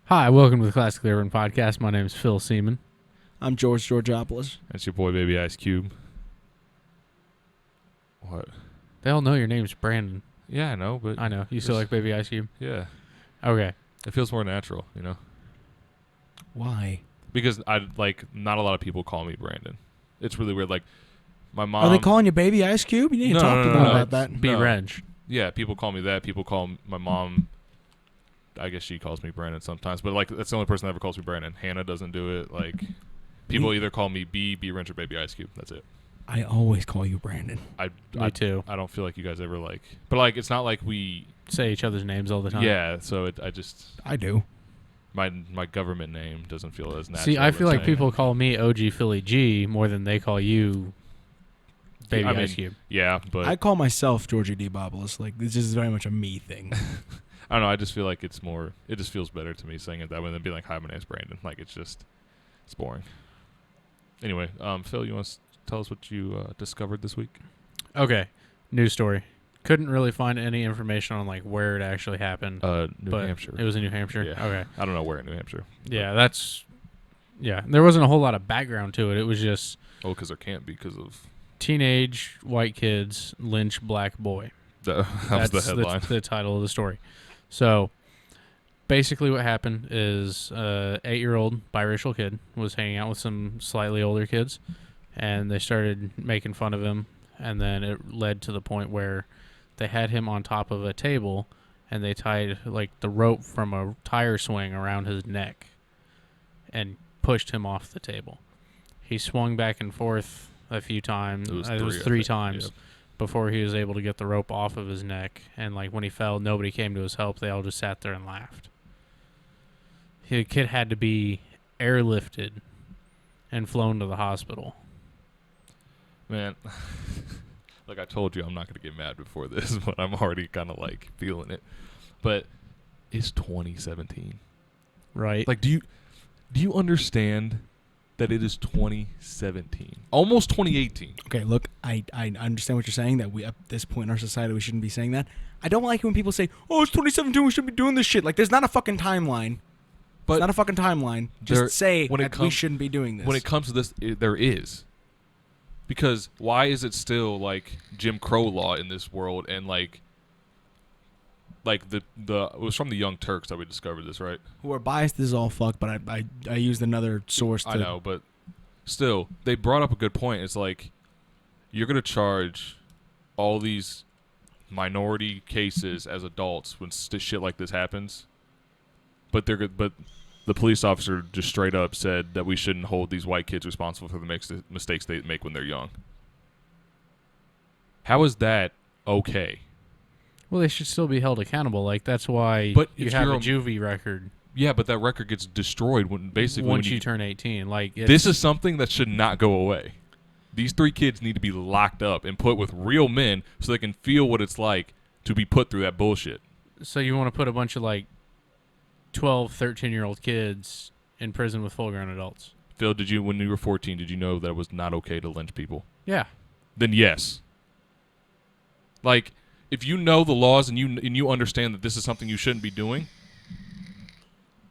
Hi, welcome to the Classically Urban Podcast. My name is Phil Seaman. I'm George Georgopoulos. That's your boy, Baby Ice Cube. What? They all know your name's Brandon. Yeah, I know, but... I know. You still like Baby Ice Cube? Yeah. Okay. It feels more natural, you know? Why? Because, not a lot of people call me Brandon. It's really weird. Like, my mom... Are they calling you Baby Ice Cube? You need to talk to them about that. Be Wrench. Yeah, people call me that. People call my mom... I guess she calls me Brandon sometimes. But, that's the only person that ever calls me Brandon. Hannah doesn't do it. People either call me B Wrench, or Baby Ice Cube. That's it. I always call you Brandon. Me too. I don't feel like you guys ever, But, it's not like we... Say each other's names all the time. Yeah, so I do. My government name doesn't feel as natural. See, I feel like saying people call me OG Philly G more than they call you Baby Ice Cube. Yeah, but... I call myself Georgie D. Bobulus. This is very much a me thing. I don't know. I just feel like it's more... It just feels better to me saying it that way than being like, hi, my name's Brandon. It's boring. Anyway, Phil, you want to tell us what you discovered this week? Okay. News story. Couldn't really find any information on where it actually happened. New Hampshire. It was in New Hampshire? Yeah. Okay. I don't know where in New Hampshire. Yeah, Yeah, there wasn't a whole lot of background to it. It was just... Oh, because there can't be because of... Teenage white kids lynch black boy. That was the headline. That's the title of the story. So, basically what happened is 8-year-old biracial kid was hanging out with some slightly older kids, and they started making fun of him, and then it led to the point where they had him on top of a table, and they tied the rope from a tire swing around his neck and pushed him off the table. He swung back and forth a few times. It was three times. Yep. Before he was able to get the rope off of his neck. And, when he fell, nobody came to his help. They all just sat there and laughed. The kid had to be airlifted and flown to the hospital. Man, I told you I'm not going to get mad before this, but I'm already kind of, feeling it. But it's 2017. Right. Do you understand that it is 2017? Almost 2018. Okay, look, I understand what you're saying, that we, at this point in our society, we shouldn't be saying that. I don't like it when people say, oh, it's 2017, we should be doing this shit. There's not a fucking timeline. But it's not a fucking timeline. Just say that we shouldn't be doing this. When it comes to this, there is. Because why is it still, Jim Crow law in this world, and, it was from the Young Turks that we discovered this, right? Who are biased, this is all fucked, but I used another source to... I know, but still, they brought up a good point. It's you're going to charge all these minority cases as adults when shit like this happens, but the police officer just straight up said that we shouldn't hold these white kids responsible for the mistakes they make when they're young. How is that okay? Well, they should still be held accountable. That's why you have a juvie record. Yeah, but that record gets destroyed once you turn 18. This is something that should not go away. These 3 kids need to be locked up and put with real men so they can feel what it's like to be put through that bullshit. So you want to put a bunch of 12, 13-year-old kids in prison with full-grown adults? Phil, when you were 14, did you know that it was not okay to lynch people? Yeah. Then yes. If you know the laws and you understand that this is something you shouldn't be doing,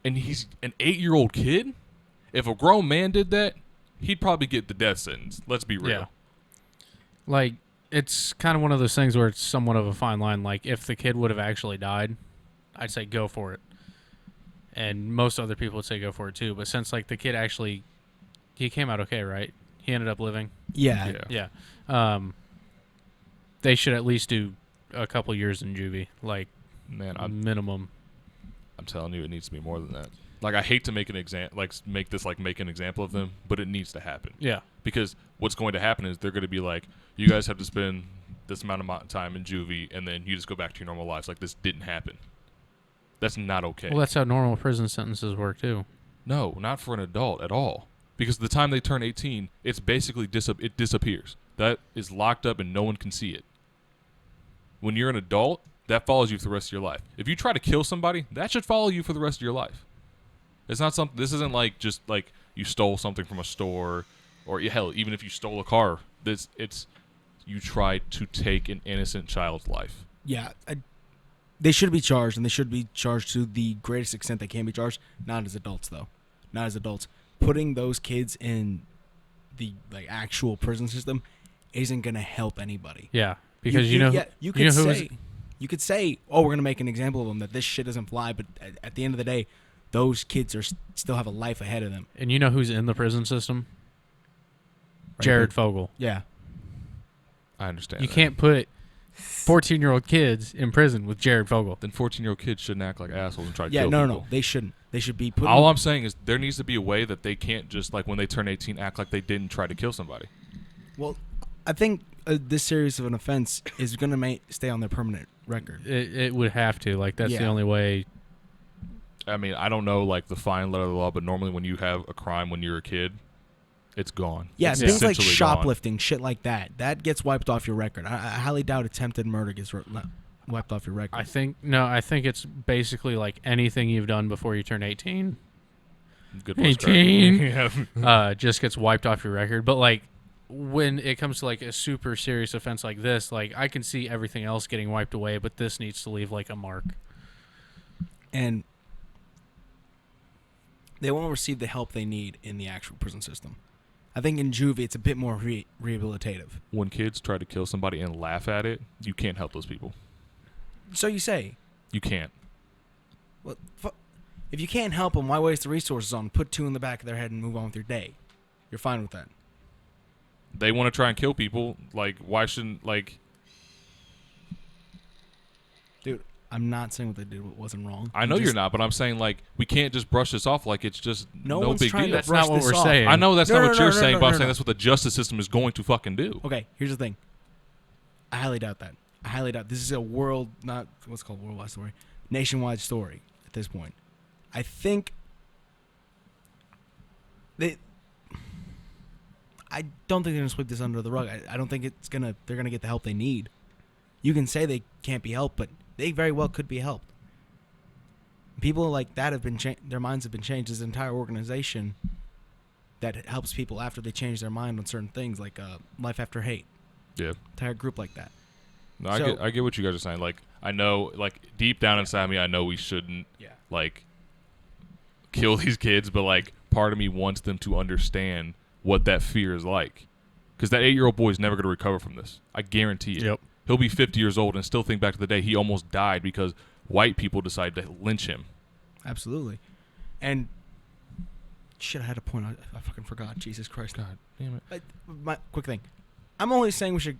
and he's an 8-year-old kid, if a grown man did that, he'd probably get the death sentence. Let's be real. Yeah. It's kind of one of those things where it's somewhat of a fine line. If the kid would have actually died, I'd say go for it. And most other people would say go for it too. But since, the kid actually, he came out okay, right? He ended up living? Yeah. Yeah. They should at least do a couple years in juvie, minimum. I'm telling you, it needs to be more than that. I hate to make an make an example of them, but it needs to happen. Yeah. Because what's going to happen is they're going to be you guys have to spend this amount of time in juvie, and then you just go back to your normal lives. This didn't happen. That's not okay. Well, that's how normal prison sentences work too. No, not for an adult at all. Because the time they turn 18, it's basically it disappears. That is locked up and no one can see it. When you're an adult, that follows you for the rest of your life. If you try to kill somebody, that should follow you for the rest of your life. It's not something. This isn't just you stole something from a store, or hell, even if you stole a car. You tried to take an innocent child's life. Yeah, They should be charged, and they should be charged to the greatest extent they can be charged. Not as adults, though. Not as adults. Putting those kids in the actual prison system isn't gonna help anybody. Yeah, because you know could who say, you could say, oh, we're gonna make an example of them that this shit doesn't fly, but at the end of the day, those kids still have a life ahead of them. and you know who's in the prison system? Right, Jared but- Fogle. Yeah, I understand. You that. can't put 14-year-old kids in prison with Jared Fogle. Then 14-year-old kids shouldn't act like assholes and try to yeah, kill no, people. no, they shouldn't. They should be put. All I'm saying is there needs to be a way that they can't just like when they turn 18 act like they didn't try to kill somebody. Well, I think this serious of an offense is gonna stay on their permanent record. It would have to. Like, that's the Yeah. only way. I mean, I don't know like the fine letter of the law, but normally when you have a crime when you're a kid, it's gone. Yeah, It's things like essentially shoplifting, shit like that gets wiped off your record. I highly doubt attempted murder gets wiped off your record. I think it's basically like anything you've done before you turn 18. Gone. Good voice crack. 18. Yeah. Just gets wiped off your record. But like when it comes to like a super serious offense like this, like I can see everything else getting wiped away, but this needs to leave like a mark. And they won't receive the help they need in the actual prison system. I think in juvie it's a bit more rehabilitative. When kids try to kill somebody and laugh at it, you can't help those people. So you say, You can't. well, if you can't help them, why waste the resources on them? Put two in the back of their head and move on with your day. You're fine with that. They want to try and kill people. Like, why shouldn't like? Dude, I'm not saying what they did wasn't wrong. I know you're not, but I'm saying like we can't just brush this off like it's just No no one's big trying deal. to That's brush not what this we're off. saying. I know that's No, not no, what no, you're no, saying, no, but I'm no, saying no. that's what the justice system is going to fucking do. Okay, here's the thing. I highly doubt that. I highly doubt. This is a worldwide story, nationwide story at this point. I think I don't think they're gonna sweep this under the rug. I don't think they're gonna get the help they need. You can say they can't be helped, but they very well could be helped. People like that have been their minds have been changed. There's an entire organization that helps people after they change their mind on certain things, like Life After Hate. Yeah. Entire group like that. No, So- I get what you guys are saying. Like, I know, like deep down inside me, I know we shouldn't Yeah. like kill these kids, but like part of me wants them to understand what that fear is like, because that 8-year-old boy is never going to recover from this. I guarantee it. Yep. He'll be 50 years old and still think back to the day he almost died because white people decided to lynch him. Absolutely. And shit, I had a point. I fucking forgot. Jesus Christ. God damn it. My quick thing. I'm only saying we should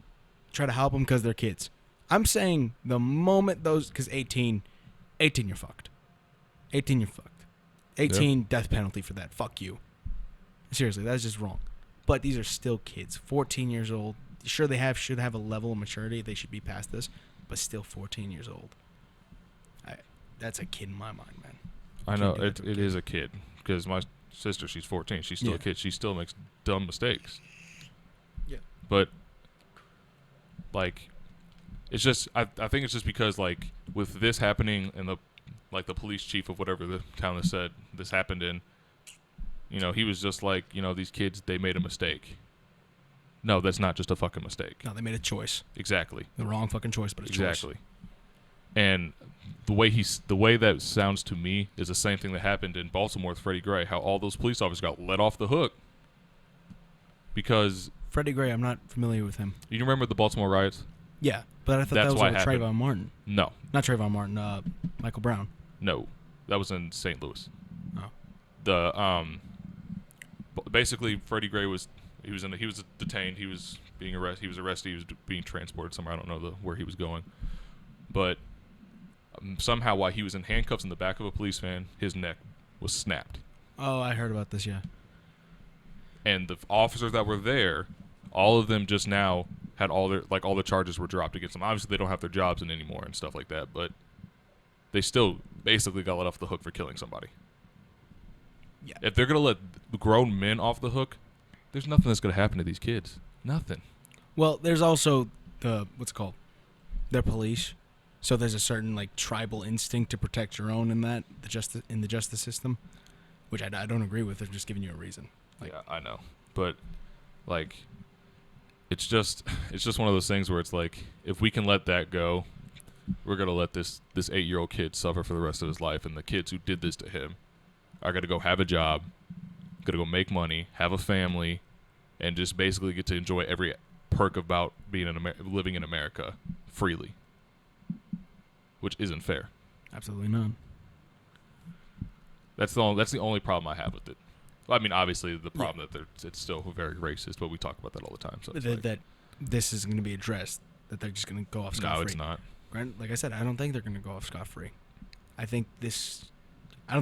try to help them because they're kids. I'm saying the moment because 18, you're fucked. 18, you're fucked. 18, death penalty for that. Fuck you. Seriously, that's just wrong. But these are still kids. 14 years old. Sure, they should have a level of maturity. They should be past this, but still 14 years old. That's a kid in my mind, man. I Can't know do that it, to a it kid. is a kid because my sister, she's 14. She's still Yeah. a kid. She still makes dumb mistakes. Yeah. But like, it's just I think it's just because like with this happening and the police chief of whatever the town has said this happened in, you know, he was just like, you know, these kids, they made a mistake. No, that's not just a fucking mistake. No, they made a choice. Exactly. The wrong fucking choice, but a choice. Exactly. And the way that sounds to me is the same thing that happened in Baltimore with Freddie Gray, how all those police officers got let off the hook because Freddie Gray, I'm not familiar with him. you remember the Baltimore riots? Yeah, but I thought That's that was why over it happened. Trayvon Martin. No, Not Trayvon Martin, Michael Brown. no, that was in St. Louis. Oh. Basically Freddie Gray was detained. He was arrested. He was being transported somewhere. I don't know where he was going, but somehow while he was in handcuffs in the back of a police van, his neck was snapped. Oh, I heard about this, yeah. And the officers that were there, all of them just now had all the charges were dropped against them. Obviously, they don't have their jobs in anymore and stuff like that, but they still basically got let off the hook for killing somebody. Yeah. If they're gonna let grown men off the hook, there's nothing that's gonna happen to these kids. Nothing. Well, there's also what's it called? They're police. So there's a certain like tribal instinct to protect your own in the justice system, which I don't agree with. I'm just giving you a reason. Like, Yeah, I know, but like, it's just one of those things where it's like if we can let that go, we're gonna let this 8-year-old kid suffer for the rest of his life, and the kids who did this to him are gonna go have a job, gonna go make money, have a family, and just basically get to enjoy every perk about being living in America freely, which isn't fair. Absolutely not. That's the only problem I have with it. Well, I mean, obviously the problem that it's still very racist, but we talk about that all the time. So That this is going to be addressed. That they're just going to go off scot-free. no, it's not. Like I said, I don't think they're going to go off scot-free. I don't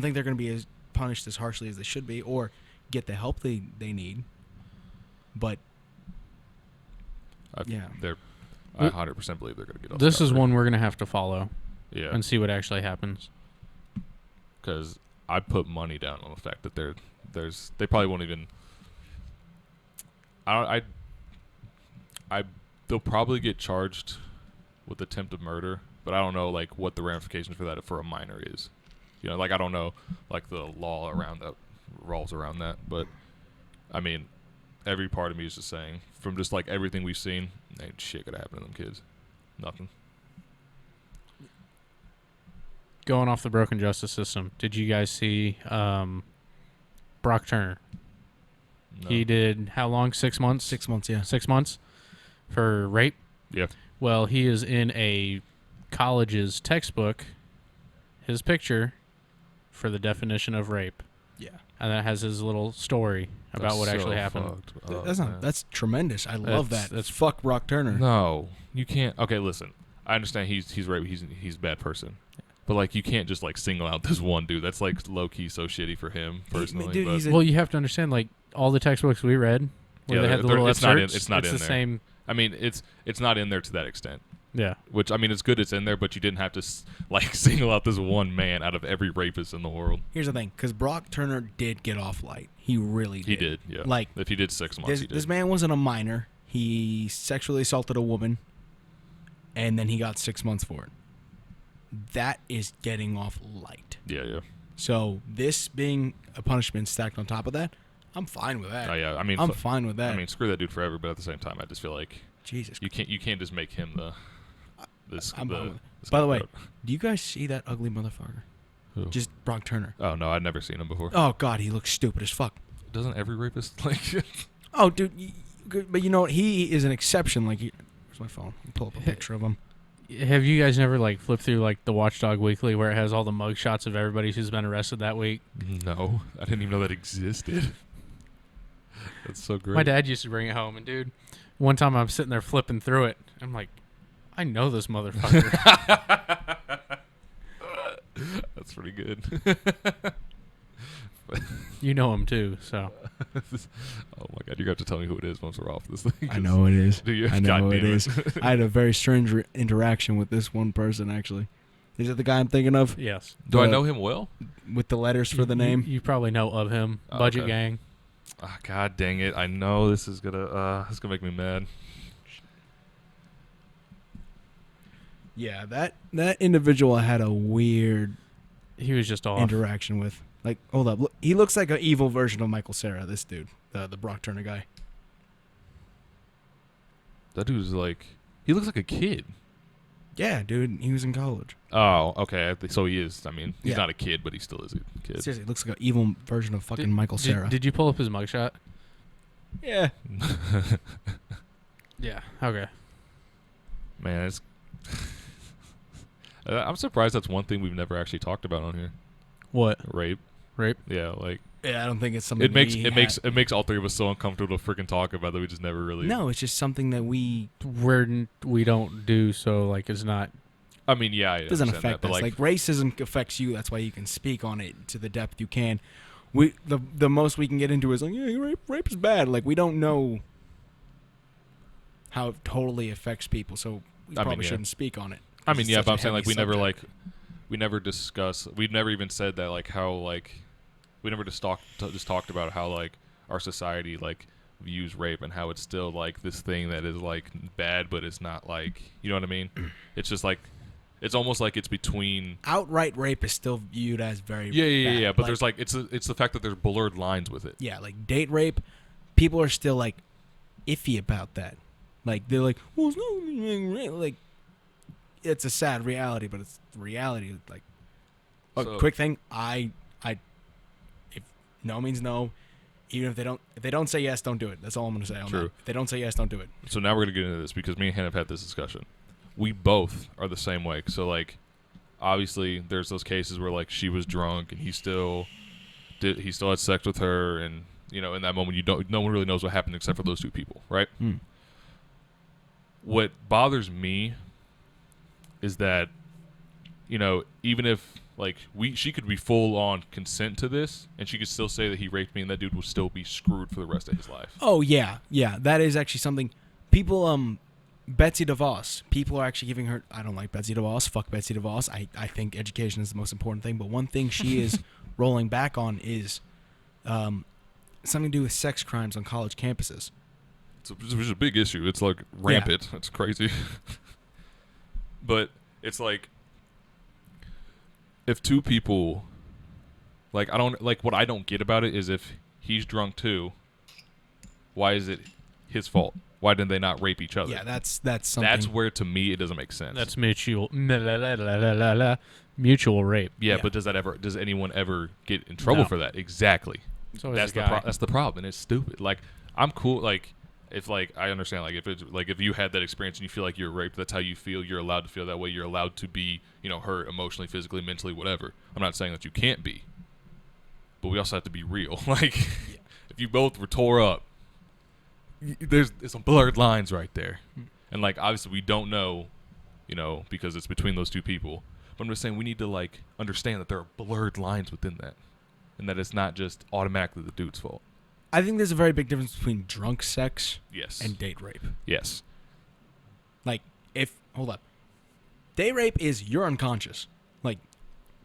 think they're going to be as punished as harshly as they should be, or get the help they need. But I 100% believe they're going to get off. This is scot-free. one we're going to have to follow Yeah, and see what actually happens. because I put money down on the fact that they probably won't even. They'll probably get charged with attempted murder, but I don't know like what the ramifications for that for a minor is. You know, like I don't know like the law around that revolves around that, but I mean, every part of me is just saying from just like everything we've seen, ain't shit gonna happen to them kids. Nothing. Going off the broken justice system, did you guys see Brock Turner? No. He did how long? 6 months? 6 months, yeah. 6 months for rape? Yeah. Well, he is in a college's textbook, his picture for the definition of rape. Yeah. And that has his little story about That's what so actually happened. fucked up, That's man. not. That's tremendous. I love That's- that. that's- Fuck Brock Turner. No, you can't. Okay, listen. I understand he's right. He's a bad person, but like you can't just like single out this one dude. That's like low key so shitty for him personally. dude, but he's Well, you have to understand, like, all the textbooks we read, where they had the little it's not in, excerpts, it's not in the there. same. I mean, it's not in there to that extent. Yeah. Which I mean, it's good it's in there, but you didn't have to like single out this one man out of every rapist in the world. Here's the thing, because Brock Turner did get off light. He really did. He did, yeah. Like, if he did 6 months, he did. this man wasn't a minor. He sexually assaulted a woman, and then he got 6 months for it. That is getting off light. Yeah. So this being a punishment stacked on top of that, I'm fine with that. Oh yeah. I mean, I'm fine with that. I mean, screw that dude forever. But at the same time, I just feel like Jesus. you can't just make him the. I'm fine with it. By the way, do you guys see that ugly motherfucker? Who? Just Brock Turner. Oh no, I'd never seen him before. Oh God, he looks stupid as fuck. Doesn't every rapist like? Oh, dude, but you know what? He is an exception. Like, where's my phone? I'll pull up a picture of him. Have you guys never, like, flipped through, like, the Watchdog Weekly where it has all the mug shots of everybody who's been arrested that week? No, I didn't even know that existed. That's so great. My dad used to bring it home, and, dude, one time I'm sitting there flipping through it. I'm like, I know this motherfucker. That's pretty good. You know him, too, so. Oh my god, you're gonna have to tell me who it is once we're off this thing. I know it is. Do you? I God know it damn is. I had a very strange interaction with this one person, actually. Is it the guy I'm thinking of? Yes. Do I know him well? With the letters for the name? You probably know of him. Oh, Budget okay. Gang. Ah, god dang it! I know this is gonna make me mad. Yeah, that individual I had a weird He was just off. interaction with. Like, hold up. Look, he looks like an evil version of Michael Cera, this dude. The Brock Turner guy. That dude's like, he looks like a kid. Yeah, dude. He was in college. Oh, okay. So he is. I mean, he's Yeah. not a kid, but he still is a kid. Seriously, looks like an evil version of fucking Michael Cera. Did you pull up his mugshot? Yeah. Yeah. Okay. Man, it's. I'm surprised that's one thing we've never actually talked about on here. What? Rape. Rape? Yeah, like Yeah, I don't think it's something it makes all three of us so uncomfortable to freaking talk about that we just never really. No, it's just something that we We don't do, so, like, it's not. I mean, yeah, I doesn't understand affect that, but us. Like racism affects you. That's why you can speak on it to the depth you can. The most we can get into is like, yeah, rape is bad. Like, we don't know how it totally affects people, so we probably yeah. shouldn't speak on it. I mean, It's yeah, such but a I'm saying like heavy subject. we never discuss. We've never even said that like how like we never just talked about how like our society like views rape and how it's still like this thing that is like bad, but it's not like, you know what I mean? It's just like it's almost like it's between. Outright rape is still viewed as very Yeah. bad. But there's like it's the fact that there's blurred lines with it. Yeah, like date rape, people are still like iffy about that. Like they're like, well, it's not like it's a sad reality, but it's reality. Like, a So- quick thing, if no means no, even if they don't say yes, don't do it. That's all I'm gonna say on True. that. If they don't say yes, don't do it. So now we're gonna get into this because me and Hannah have had this discussion. We both are the same way. So like, obviously, there's those cases where like she was drunk and he still had sex with her, and you know, in that moment, no one really knows what happened except for those two people, right? Mm. What bothers me is that, you know, even if like she could be full on consent to this, and she could still say that he raped me, and that dude would still be screwed for the rest of his life. Oh yeah, that is actually something people. Betsy DeVos. People are actually giving her. I don't like Betsy DeVos. Fuck Betsy DeVos. I think education is the most important thing. But one thing she is rolling back on is something to do with sex crimes on college campuses. It's a big issue. It's like rampant. It's crazy. But it's like, if two people, like, what I don't get about it is if he's drunk too, why is it his fault? Why didn't they not rape each other? Yeah, that's something. That's where, to me, it doesn't make sense. That's mutual rape. Yeah, Yeah. but does anyone ever get in trouble No. for that? Exactly. It's always That's a guy. that's the problem, and it's stupid. Like, I'm cool. Like, if like I understand, like if it's like if you had that experience and you feel like you're raped, that's how you feel. You're allowed to feel that way. You're allowed to be, you know, hurt emotionally, physically, mentally, whatever. I'm not saying that you can't be, but we also have to be real. Like, if you both were tore up, there's some blurred lines right there, and like obviously we don't know, you know, because it's between those two people. But I'm just saying we need to like understand that there are blurred lines within that, and that it's not just automatically the dude's fault. I think there's a very big difference between drunk sex Yes. and date rape. Yes. Like, hold up, date rape is you're unconscious. Like,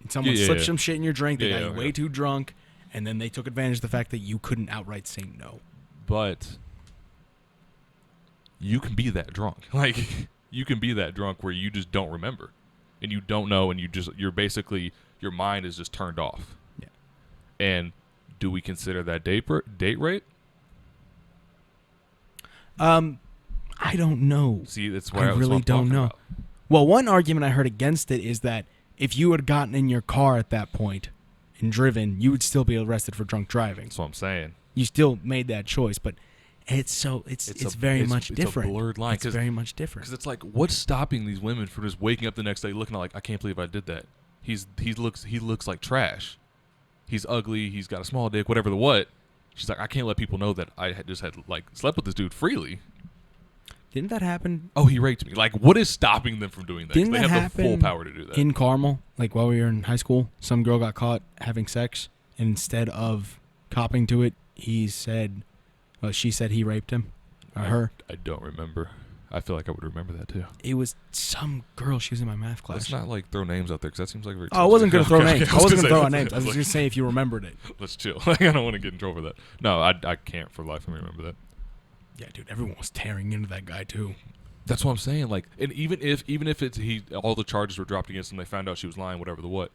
someone slipped some shit in your drink. They got you way too drunk, and then they took advantage of the fact that you couldn't outright say no. But you can be that drunk. Like, you can be that drunk where you just don't remember, and you don't know, and you're basically, your mind is just turned off. Yeah. And do we consider that date rape? I don't know. See, that's I where really don't know. Well, one argument I heard against it is that if you had gotten in your car at that point and driven, you would still be arrested for drunk driving. That's what I'm saying. You still made that choice, but it's very much different. It's a blurred line. It's very much different. Because it's like, what's stopping these women from just waking up the next day looking like, I can't believe I did that. He looks like trash. He's ugly. He's got a small dick. Whatever the what. She's like, I can't let people know that I just had like slept with this dude freely. Didn't that happen Oh, he raped me. Like, what is stopping them from doing that? 'Cause Didn't they that have the full happen power to do that. in Carmel? Like, while we were in high school, some girl got caught having sex, and instead of copping to it, she said he raped him or her. I don't remember. I feel like I would remember that too. It was some girl. She was in my math class. Let's not like throw names out there because that seems like very. Oh, I wasn't going to throw Okay, names. okay, I wasn't going to throw out let's- names. I was let's- just saying if you remembered it. Let's chill. Like, I don't want to get in trouble for that. No, I can't for life. Let me remember that. Yeah, dude, everyone was tearing into that guy too. That's what I'm saying. Like, and even if it's all the charges were dropped against him, they found out she was lying, whatever the what.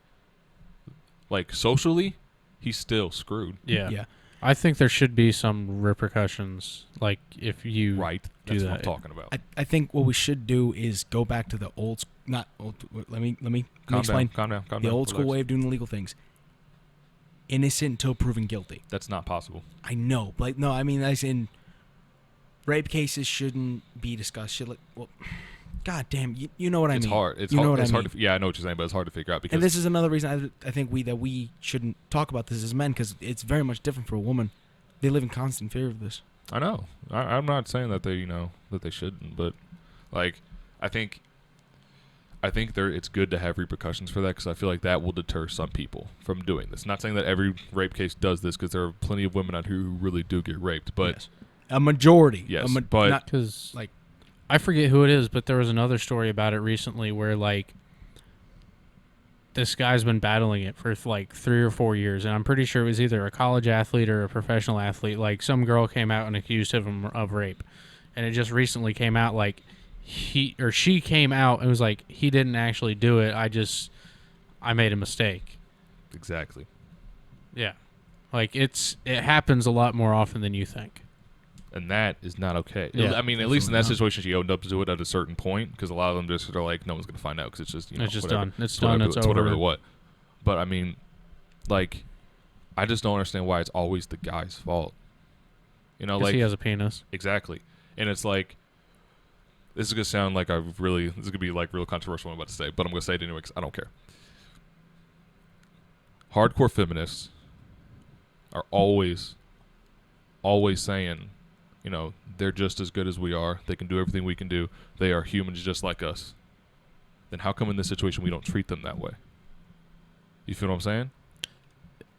Like, socially, he's still screwed. Yeah. Yeah. I think there should be some repercussions, like if you Right. do That's that. what I'm talking about. I think what we should do is go back to the not old. Let me explain. Calm down. The old school way of doing the legal things. Innocent until proven guilty. That's not possible. I know, like no, I mean as in rape cases shouldn't be discussed. Shit, like, well, god damn, you know what I It's mean. hard. It's you hard. know what It's I mean. hard to. Yeah, I know what you're saying, but it's hard to figure out because And this is another reason I think we shouldn't talk about this as men because it's very much different for a woman. They live in constant fear of this. I know. I'm not saying that they that they shouldn't, but like I think it's good to have repercussions for that because I feel like that will deter some people from doing this. Not saying that every rape case does this because there are plenty of women out here who really do get raped, but Yes. A majority. Yes, but- not, Because like I forget who it is, but there was another story about it recently where like this guy's been battling it for like 3 or 4 years, and I'm pretty sure it was either a college athlete or a professional athlete. Like some girl came out and accused him of rape, and it just recently came out like he or she came out and was like he didn't actually do it. I made a mistake. exactly. Yeah, like it happens a lot more often than you think. And that is not okay. Yeah, I mean, at least in that definitely not. situation, she owned up to it at a certain point because a lot of them just are like, no one's going to find out because it's just, It's just whatever. done. It's done. It's over. Whatever the what. But, I mean, like, I just don't understand why it's always the guy's fault. You know, 'Cause like. he has a penis. Exactly. And it's like, this is going to sound like this is going to be like real controversial what I'm about to say, but I'm going to say it anyway because I don't care. Hardcore feminists are always saying, they're just as good as we are. They can do everything we can do. They are humans just like us. Then how come in this situation we don't treat them that way? You feel what I'm saying?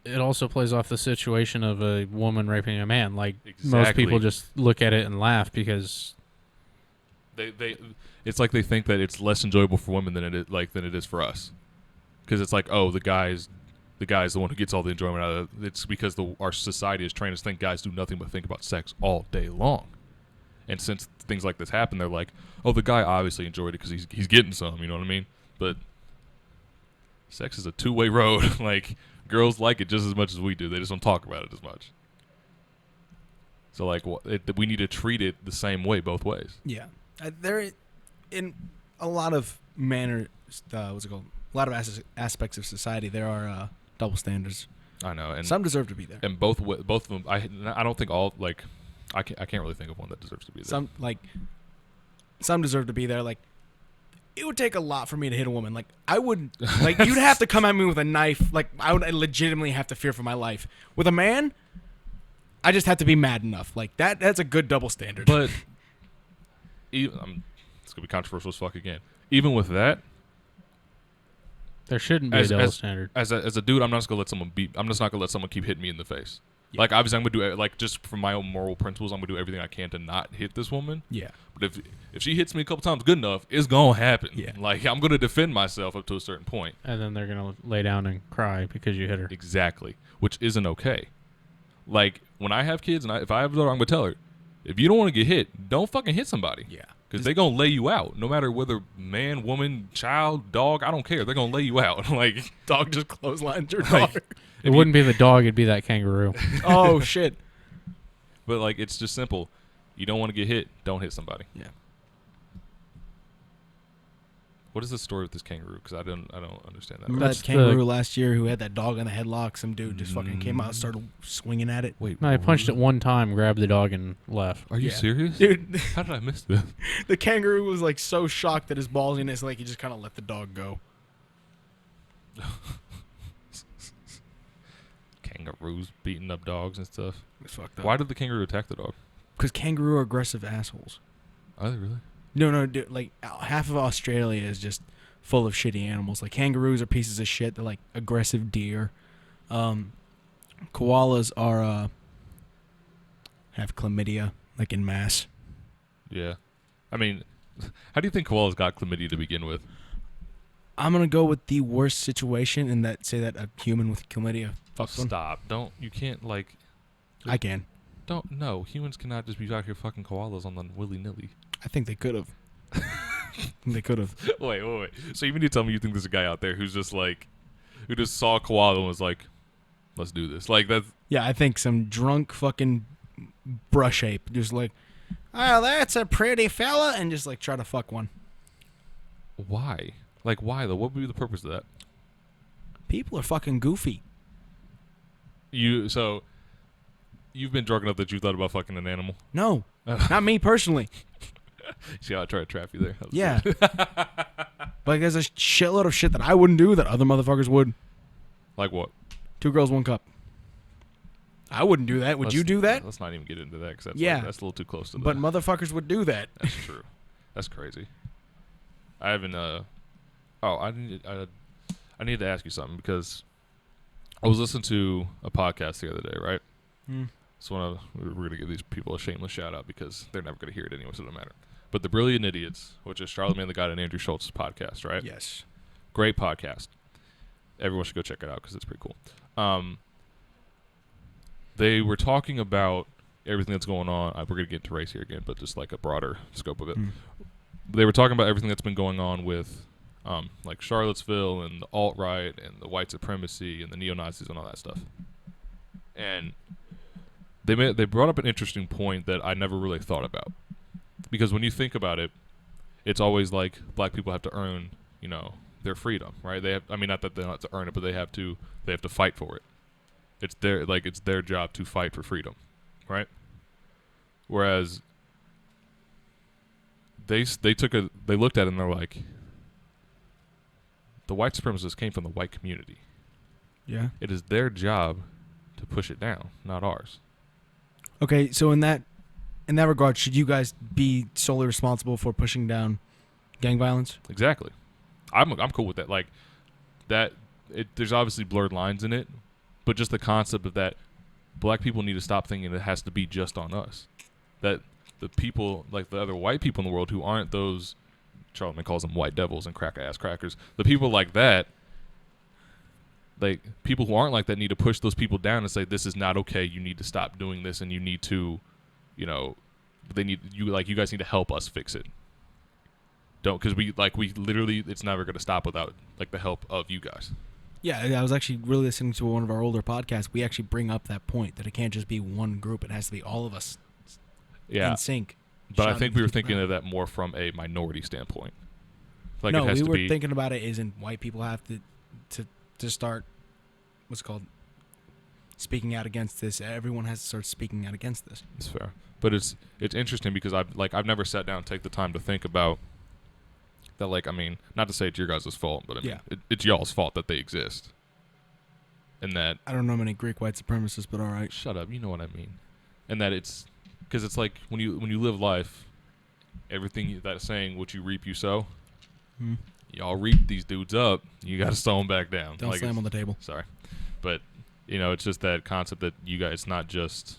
It also plays off the situation of a woman raping a man. Like, most Exactly. people just look at it and laugh because It's like they think that it's less enjoyable for women than it is for us. Because it's like, oh, the guy's the one who gets all the enjoyment out of it. It's because our society is trained us to think guys do nothing but think about sex all day long. And since things like this happen, they're like, oh, the guy obviously enjoyed it because he's getting some, you know what I mean? But sex is a two-way road. Like, girls like it just as much as we do. They just don't talk about it as much. So, like, we need to treat it the same way both ways. Yeah, there, in a lot of manners, what's it called? A lot of aspects of society, there are double standards. I know, and Some deserve to be there. both of them. I don't think all like. I can't really think of one that deserves to be there. Some deserve to be there. Like, it would take a lot for me to hit a woman. Like, I would, like, you'd have to come at me with a knife. Like, I would legitimately have to fear for my life. With a man, I just have to be mad enough. Like, that's a good double standard. But it's gonna be controversial as fuck again. Even with that, there shouldn't be a double standard. as a dude, I'm just not gonna let someone keep hitting me in the face. Yeah. Like, obviously, I'm gonna do it. Like, just from my own moral principles, I'm gonna do everything I can to not hit this woman. Yeah. But if she hits me a couple times good enough, it's gonna happen. Yeah. Like, I'm gonna defend myself up to a certain point. And then they're going to lay down and cry because you hit her. Exactly, which isn't okay. Like, when I have kids and if I have a daughter, I'm gonna tell her, if you don't want to get hit, don't fucking hit somebody. Yeah. Because they're going to lay you out. No matter whether man, woman, child, dog, I don't care. They're going to lay you out. Like, Dog just clotheslines your Like, dog. It wouldn't be the dog, it'd be that kangaroo. Oh, shit. but, like, it's just simple. You don't want to get hit, don't hit somebody. Yeah. What is the story with this kangaroo? Because I don't understand that. Remember That's that kangaroo last year who had that dog in the headlock? Some dude just fucking came out and started swinging at it. Wait. No, I punched it one time, grabbed the dog, and left. Are you Yeah. serious? Dude, How did I miss this? the kangaroo was like so shocked at his ballsiness, like he just kind of let the dog go. Kangaroos beating up dogs and stuff. It's fucked up. Why did the kangaroo attack the dog? Because kangaroo are aggressive assholes. Are they really? No, dude, like half of Australia is just full of shitty animals. Like kangaroos are pieces of shit. They're like aggressive deer. Koalas are have chlamydia, like in mass. Yeah. I mean, how do you think koalas got chlamydia to begin with? I'm gonna go with the worst situation and say that a human with chlamydia fucks one. Stop. You can't, like, I can. no, humans cannot just be out here fucking koalas on the willy-nilly. I think they could have. They could have. Wait. So you mean to tell me you think there's a guy out there who's just like, who just saw a koala and was like, let's do this? Like, that's... Yeah, I think some drunk fucking brush ape just like, oh, that's a pretty fella, and just like try to fuck one. Why? Like, why, though? What would be the purpose of that? People are fucking goofy. So, you've been drunk enough that you thought about fucking an animal? No, not me personally. See how I try to trap you there? Yeah. Like, there's a shitload of shit that I wouldn't do that other motherfuckers would. Like what? 2 girls, 1 cup. I wouldn't do that. Would you do that? Let's not even get into that because that's, Yeah. that's a little too close to But motherfuckers would do that. That's true. That's crazy. I haven't. I need to ask you something because I was listening to a podcast the other day, right? So we're going to give these people a shameless shout out because they're never going to hear it anyway, so it doesn't matter. But The Brilliant Idiots, which is Charlamagne the God and Andrew Schultz's podcast, right? Yes. Great podcast. Everyone should go check it out because it's pretty cool. They were talking about everything that's going on. We're going to get into race here again, but just like a broader scope of it. They were talking about everything that's been going on with like Charlottesville and the alt-right and the white supremacy and the neo-Nazis and all that stuff. And they brought up an interesting point that I never really thought about, because when you think about it, it's always like black people have to earn, their freedom, right? They have, I mean, not that they don't have to earn it, but they have to fight for it. It's their job to fight for freedom, right? Whereas they looked at it and they're like, the white supremacists came from the white community. Yeah. It is their job to push it down, not ours. Okay, so in that regard, should you guys be solely responsible for pushing down gang violence? Exactly. I'm cool with that. Like that. There's obviously blurred lines in it, but just the concept of that, black people need to stop thinking it has to be just on us. That the people, like the other white people in the world who aren't those, Charlemagne calls them white devils and cracker-ass crackers, the people like that, like people who aren't like that need to push those people down and say, this is not okay, you need to stop doing this, and you need to, you guys need to help us fix it. Don't, because we literally, it's never going to stop without like the help of you guys. Yeah, I was actually really listening to one of our older podcasts. We actually bring up that point that it can't just be one group; it has to be all of us in sync. But I think we were thinking of that more from a minority standpoint. Like no, it has we to were be, thinking about it isn't white people have to start what's it called speaking out against this. Everyone has to start speaking out against this. It's fair, but it's interesting because I've never sat down and take the time to think about that. Like, I mean, not to say it's your guys' fault, but I mean, it's y'all's fault that they exist. And that I don't know many Greek white supremacists, but all right. Shut up, you know what I mean. And that it's because it's like when you live life, everything that saying what you reap you sow. Hmm. Y'all reap these dudes up, you got to sew them back down. Don't slam on the table. Sorry, but it's just that concept that you guys, it's not just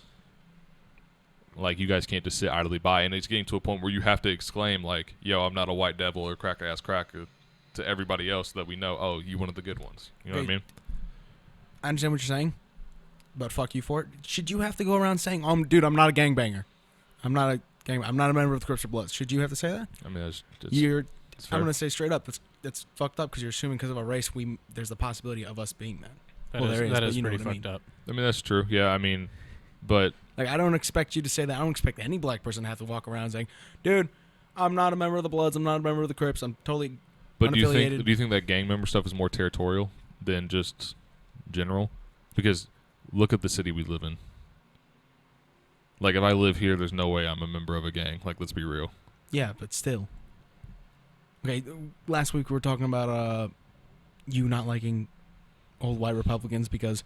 like you guys can't just sit idly by, and it's getting to a point where you have to exclaim like, "Yo, I'm not a white devil or cracker-ass cracker," to everybody else so that we know, oh, you one of the good ones. You know what I mean? I understand what you're saying, but fuck you for it. Should you have to go around saying, dude, I'm not a gangbanger. I'm not a member of the Crips or Bloods. Should you have to say that? I mean, I'm going to say straight up, that's fucked up because you're assuming because of our race, there's the possibility of us being that. That is pretty fucked up. I mean, that's true. Yeah, I mean, but like, I don't expect you to say that. I don't expect any black person to have to walk around saying, dude, I'm not a member of the Bloods. I'm not a member of the Crips. I'm totally but unaffiliated. do you think that gang member stuff is more territorial than just general? Because look at the city we live in. Like, if I live here, there's no way I'm a member of a gang. Like, let's be real. Yeah, but still. Okay, last week we were talking about you not liking old white Republicans because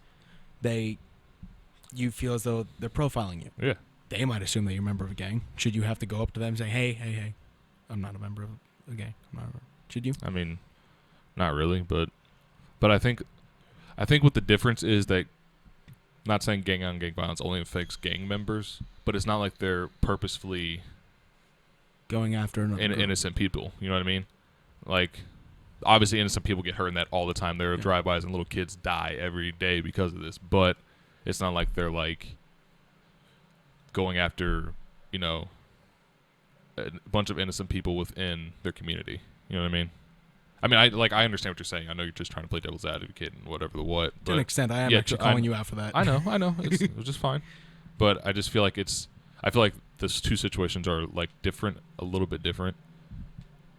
you feel as though they're profiling you. Yeah. They might assume that you're a member of a gang. Should you have to go up to them and say, hey, I'm not a member of a gang. Should you? I mean, not really, but I think what the difference is that, not saying gang on gang violence only affects gang members, but it's not like they're purposefully going after innocent people. You know what I mean? Like, obviously innocent people get hurt in that all the time. There are drive-bys and little kids die every day because of this, but it's not like they're like going after, a bunch of innocent people within their community. You know what I mean? I mean, I understand what you're saying. I know you're just trying to play devil's advocate and whatever the what. To an extent, I am actually calling you out for that. I know. It was just fine. But I just feel like I feel like those two situations are like different, a little bit different.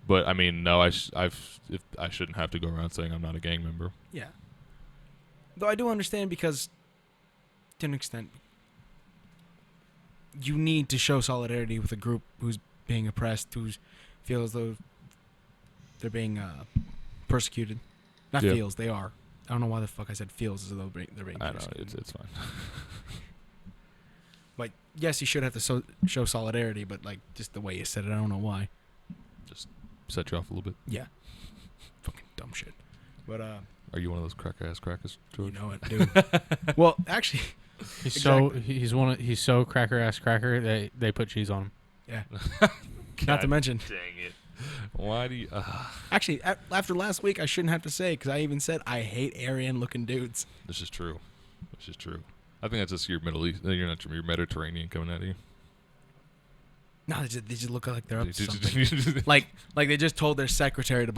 But I mean, no, I shouldn't have to go around saying I'm not a gang member. Yeah. Though I do understand because, to an extent, you need to show solidarity with a group who's being oppressed, who feels though they're being persecuted. Not feels, they are. I don't know why the fuck I said feels as though they're being persecuted. I know, it's fine. But yes, you should have to show solidarity, but like just the way you said it, I don't know why. Just set you off a little bit. Yeah. Fucking dumb shit. But are you one of those crackers, George? You know it, dude. Well, actually, he's so cracker ass cracker that they put cheese on him. Yeah. Not to mention. Dang it. Why do you? Actually, after last week, I shouldn't have to say because I even said I hate Aryan-looking dudes. This is true. I think that's just your Middle East. You're not your Mediterranean coming out of you. No, they just look like they're up to something. like they just told their secretary to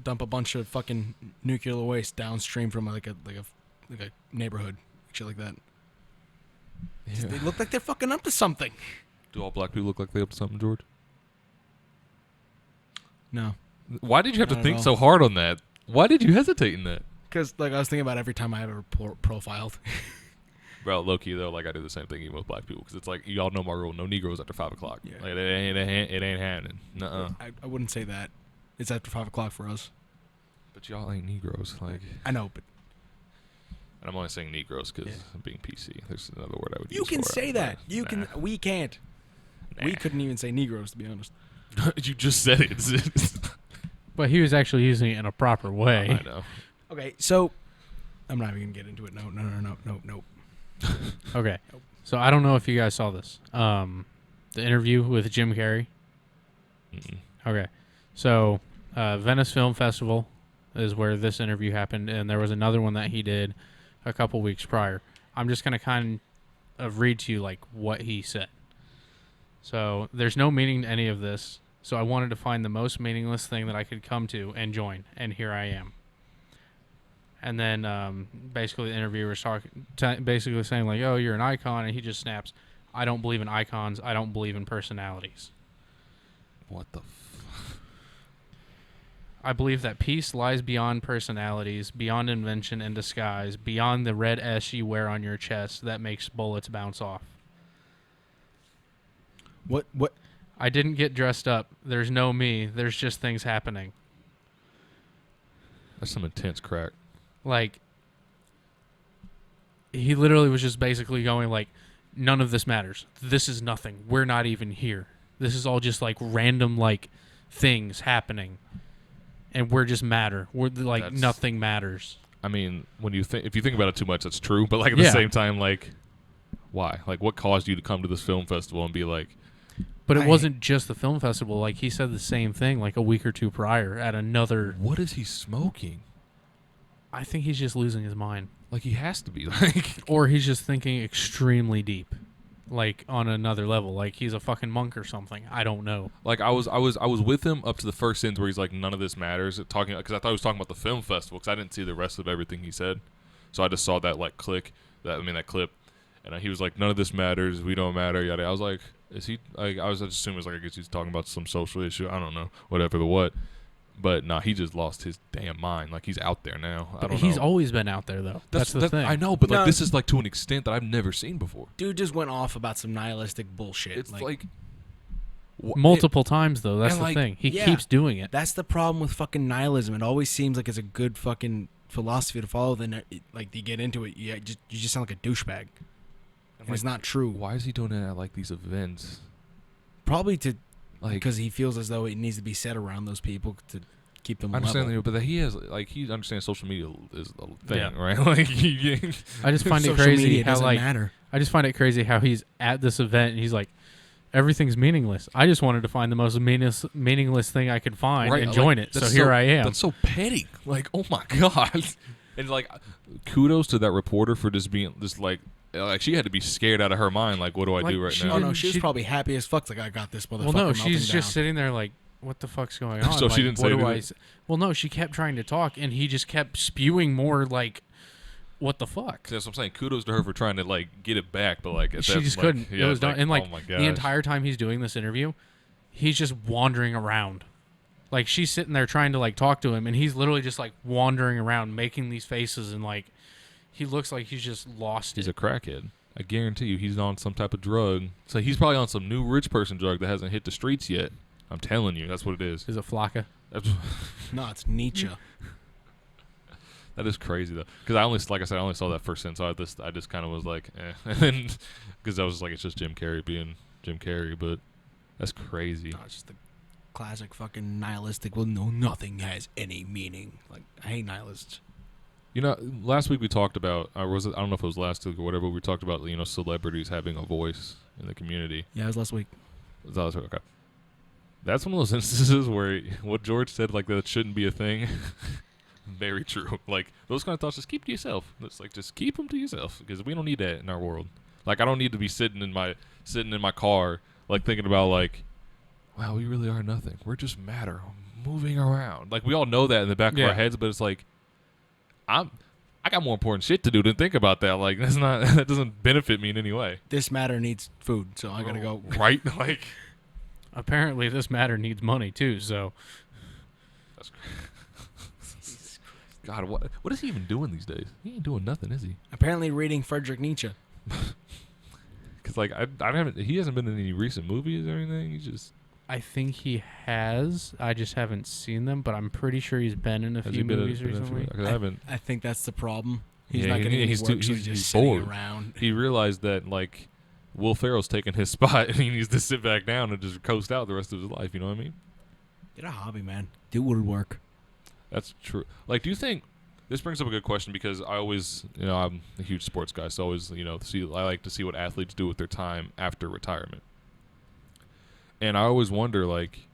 dump a bunch of fucking nuclear waste downstream from like a neighborhood, shit like that. Yeah. They look like they're fucking up to something. Do all black people look like they up to something, George? No. Why did you have to Not at think all. so hard on that? Why did you hesitate in that? Because, like, I was thinking about every time I ever profiled. Bro, low key though, like I do the same thing even with black people because it's like y'all know my rule: no Negroes after 5 o'clock. Yeah. Like it ain't happening. Nuh-uh. I wouldn't say that. It's after 5 o'clock for us. But y'all ain't Negroes. Like, I know, but and I'm only saying Negroes because Yeah. I'm being PC. There's another word I would you use. can for say it, that. but You nah. can. We can't. We Nah. couldn't even say Negroes, to be honest. You just said it. But he was actually using it in a proper way. I know. Okay, so I'm not even gonna get into it. No. Okay. So I don't know if you guys saw this. The interview with Jim Carrey. Mm-mm. Okay. So Venice Film Festival is where this interview happened, and there was another one that he did a couple weeks prior. I'm just going to kind of read to you like what he said. So there's no meaning to any of this, so I wanted to find the most meaningless thing that I could come to and join, and here I am. And then basically the interviewer was basically saying like, oh, you're an icon, and he just snaps, I don't believe in icons, I don't believe in personalities. What the? I believe that peace lies beyond personalities, beyond invention and disguise, beyond the red S you wear on your chest that makes bullets bounce off. What? I didn't get dressed up. There's no me. There's just things happening. That's some intense crack. Like, he literally was just basically going like, none of this matters. This is nothing. We're not even here. This is all just like random like things happening. And we're just matter. We're like That's- nothing matters. I mean, when you think, if you think about it too much, that's true. But like at the Yeah. same time, like, why? Like, what caused you to come to this film festival and be like, But it I- wasn't just the film festival. Like, he said the same thing like a week or two prior at another. what is he smoking? I think he's just losing his mind. Like, he has to be like. Or he's just thinking extremely deep. Like, on another level. Like, he's a fucking monk or something. I don't know. Like I was with him up to the first sentence where he's like, none of this matters. Talking because I thought he was talking about the film festival because I didn't see the rest of everything he said, so I just saw that like clip, and he was like, none of this matters. We don't matter. Yada. I was like, is he? Like, I was just assuming it was like I guess he's talking about some social issue. I don't know, whatever the what. But nah, he just lost his damn mind. Like he's out there now. I don't know. He's always been out there, though. That's the thing. I know, but like No. this is like to an extent that I've never seen before. Dude just went off about some nihilistic bullshit. It's like Multiple times, though. That's and, the like, thing. He yeah. keeps doing it. That's the problem with fucking nihilism. It always seems like it's a good fucking philosophy to follow. Then, like, you get into it, you just sound like a douchebag. And it's not true. Why is he doing it at like these events? Probably Like because he feels as though it needs to be said around those people to keep them I understand, level. but that he has like he understands social media is a thing, Yeah. right? Like he, I just find it Social crazy media how, doesn't like, matter. I just find it crazy how he's at this event and he's like, everything's meaningless. I just wanted to find the most meaningless thing I could find right, and join like, it. So that's here I am. That's so petty. Like, oh my god. And like, kudos to that reporter for just being just like she had to be scared out of her mind. Like, what do I Like, do right she now? Oh no, didn't- she was she- probably happy as fuck. Like I got this motherfucker. Well, no, melting she's just down. sitting there like, what the fuck's going on? So Like, she didn't what say do I anything? s- Well, no, she kept trying to talk, and he just kept spewing more like, what the fuck? That's what I'm saying. Kudos to her for trying to like get it back, but like She that, just like, couldn't. Yeah, It was done. like, And like oh my the gosh. entire time he's doing this interview, he's just wandering around. Like she's sitting there trying to like talk to him, and he's literally just like wandering around, making these faces, and like he looks like he's just lost He's it. a crackhead. I guarantee you, he's on some type of drug. So he's probably on some new rich person drug that hasn't hit the streets yet. I'm telling you, that's what it is. Is it Flocka? No, it's Nietzsche. That is crazy though, because I only, like I said, I only saw that first sentence. So I just kind of was like, eh, and then because I was like, it's just Jim Carrey being Jim Carrey, but that's crazy. No, it's just the classic fucking nihilistic. Well, no, nothing has any meaning. Like I hate nihilists. You know, last week we talked about, or was it? I don't know if it was last week or whatever. We talked about celebrities having a voice in the community. Yeah, it was last week. Was that last week? Okay. That's one of those instances where what George said, like that shouldn't be a thing. Very true. Like those kind of thoughts, just keep to yourself. It's like just keep them to yourself because we don't need that in our world. Like I don't need to be sitting in my car, like thinking about like, wow, we really are nothing. We're just matter moving around. Like we all know that in the back of Yeah. our heads, but it's like, I got more important shit to do than think about that. Like that's not that doesn't benefit me in any way. This matter needs food, so I gotta go. Right? Like Apparently, this matter needs money too. So that's God, what is he even doing these days? He ain't doing nothing, is he? Apparently, reading Friedrich Nietzsche. Because like he hasn't been in any recent movies or anything. He's just I think he has. I just haven't seen them, but I'm pretty sure he's been in a has few he been movies in a few- recently. 'cause I haven't. I think that's the problem. He's Yeah, not getting any he's work, too- so he's just bored. sitting around. He realized that like Will Ferrell's taking his spot and he needs to sit back down and just coast out the rest of his life. You know what I mean? Get a hobby, man. Do woodwork. That's true. Like, do you think this brings up a good question because I always, I'm a huge sports guy, so always, I like to see what athletes do with their time after retirement. And I always wonder, like,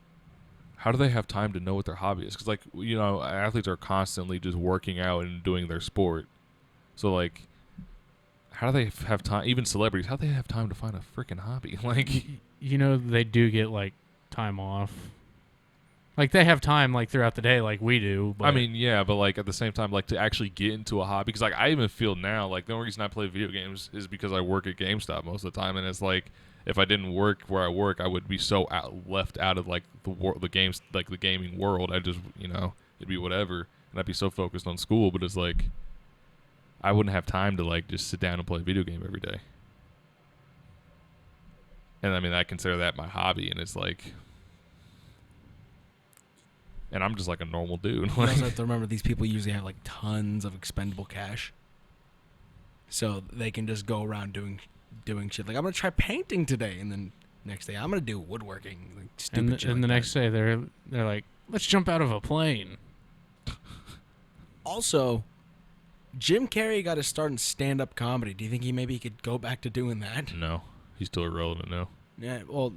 how do they have time to know what their hobby is? Because, like, athletes are constantly just working out and doing their sport. So, like, how do they have time? Even celebrities, how do they have time to find a freaking hobby? Like, They do get like time off. Like they have time like throughout the day, like we do. But I mean, yeah, but like at the same time, like to actually get into a hobby, because like I even feel now, like the only reason I play video games is because I work at GameStop most of the time, and it's like if I didn't work where I work, I would be so left out of like the games, like the gaming world. I just, it'd be whatever, and I'd be so focused on school. But it's like I wouldn't have time to like just sit down and play a video game every day. And I mean, I consider that my hobby, and it's like. And I'm just like a normal dude. You also have to remember these people usually have like tons of expendable cash, so they can just go around doing shit. Like I'm gonna try painting today, and then next day I'm gonna do woodworking. Like stupid shit. and the like next day they're like, let's jump out of a plane. that. Also, Jim Carrey got his start in stand-up comedy. Do you think he could go back to doing that? No, he's still irrelevant now. Yeah. Well,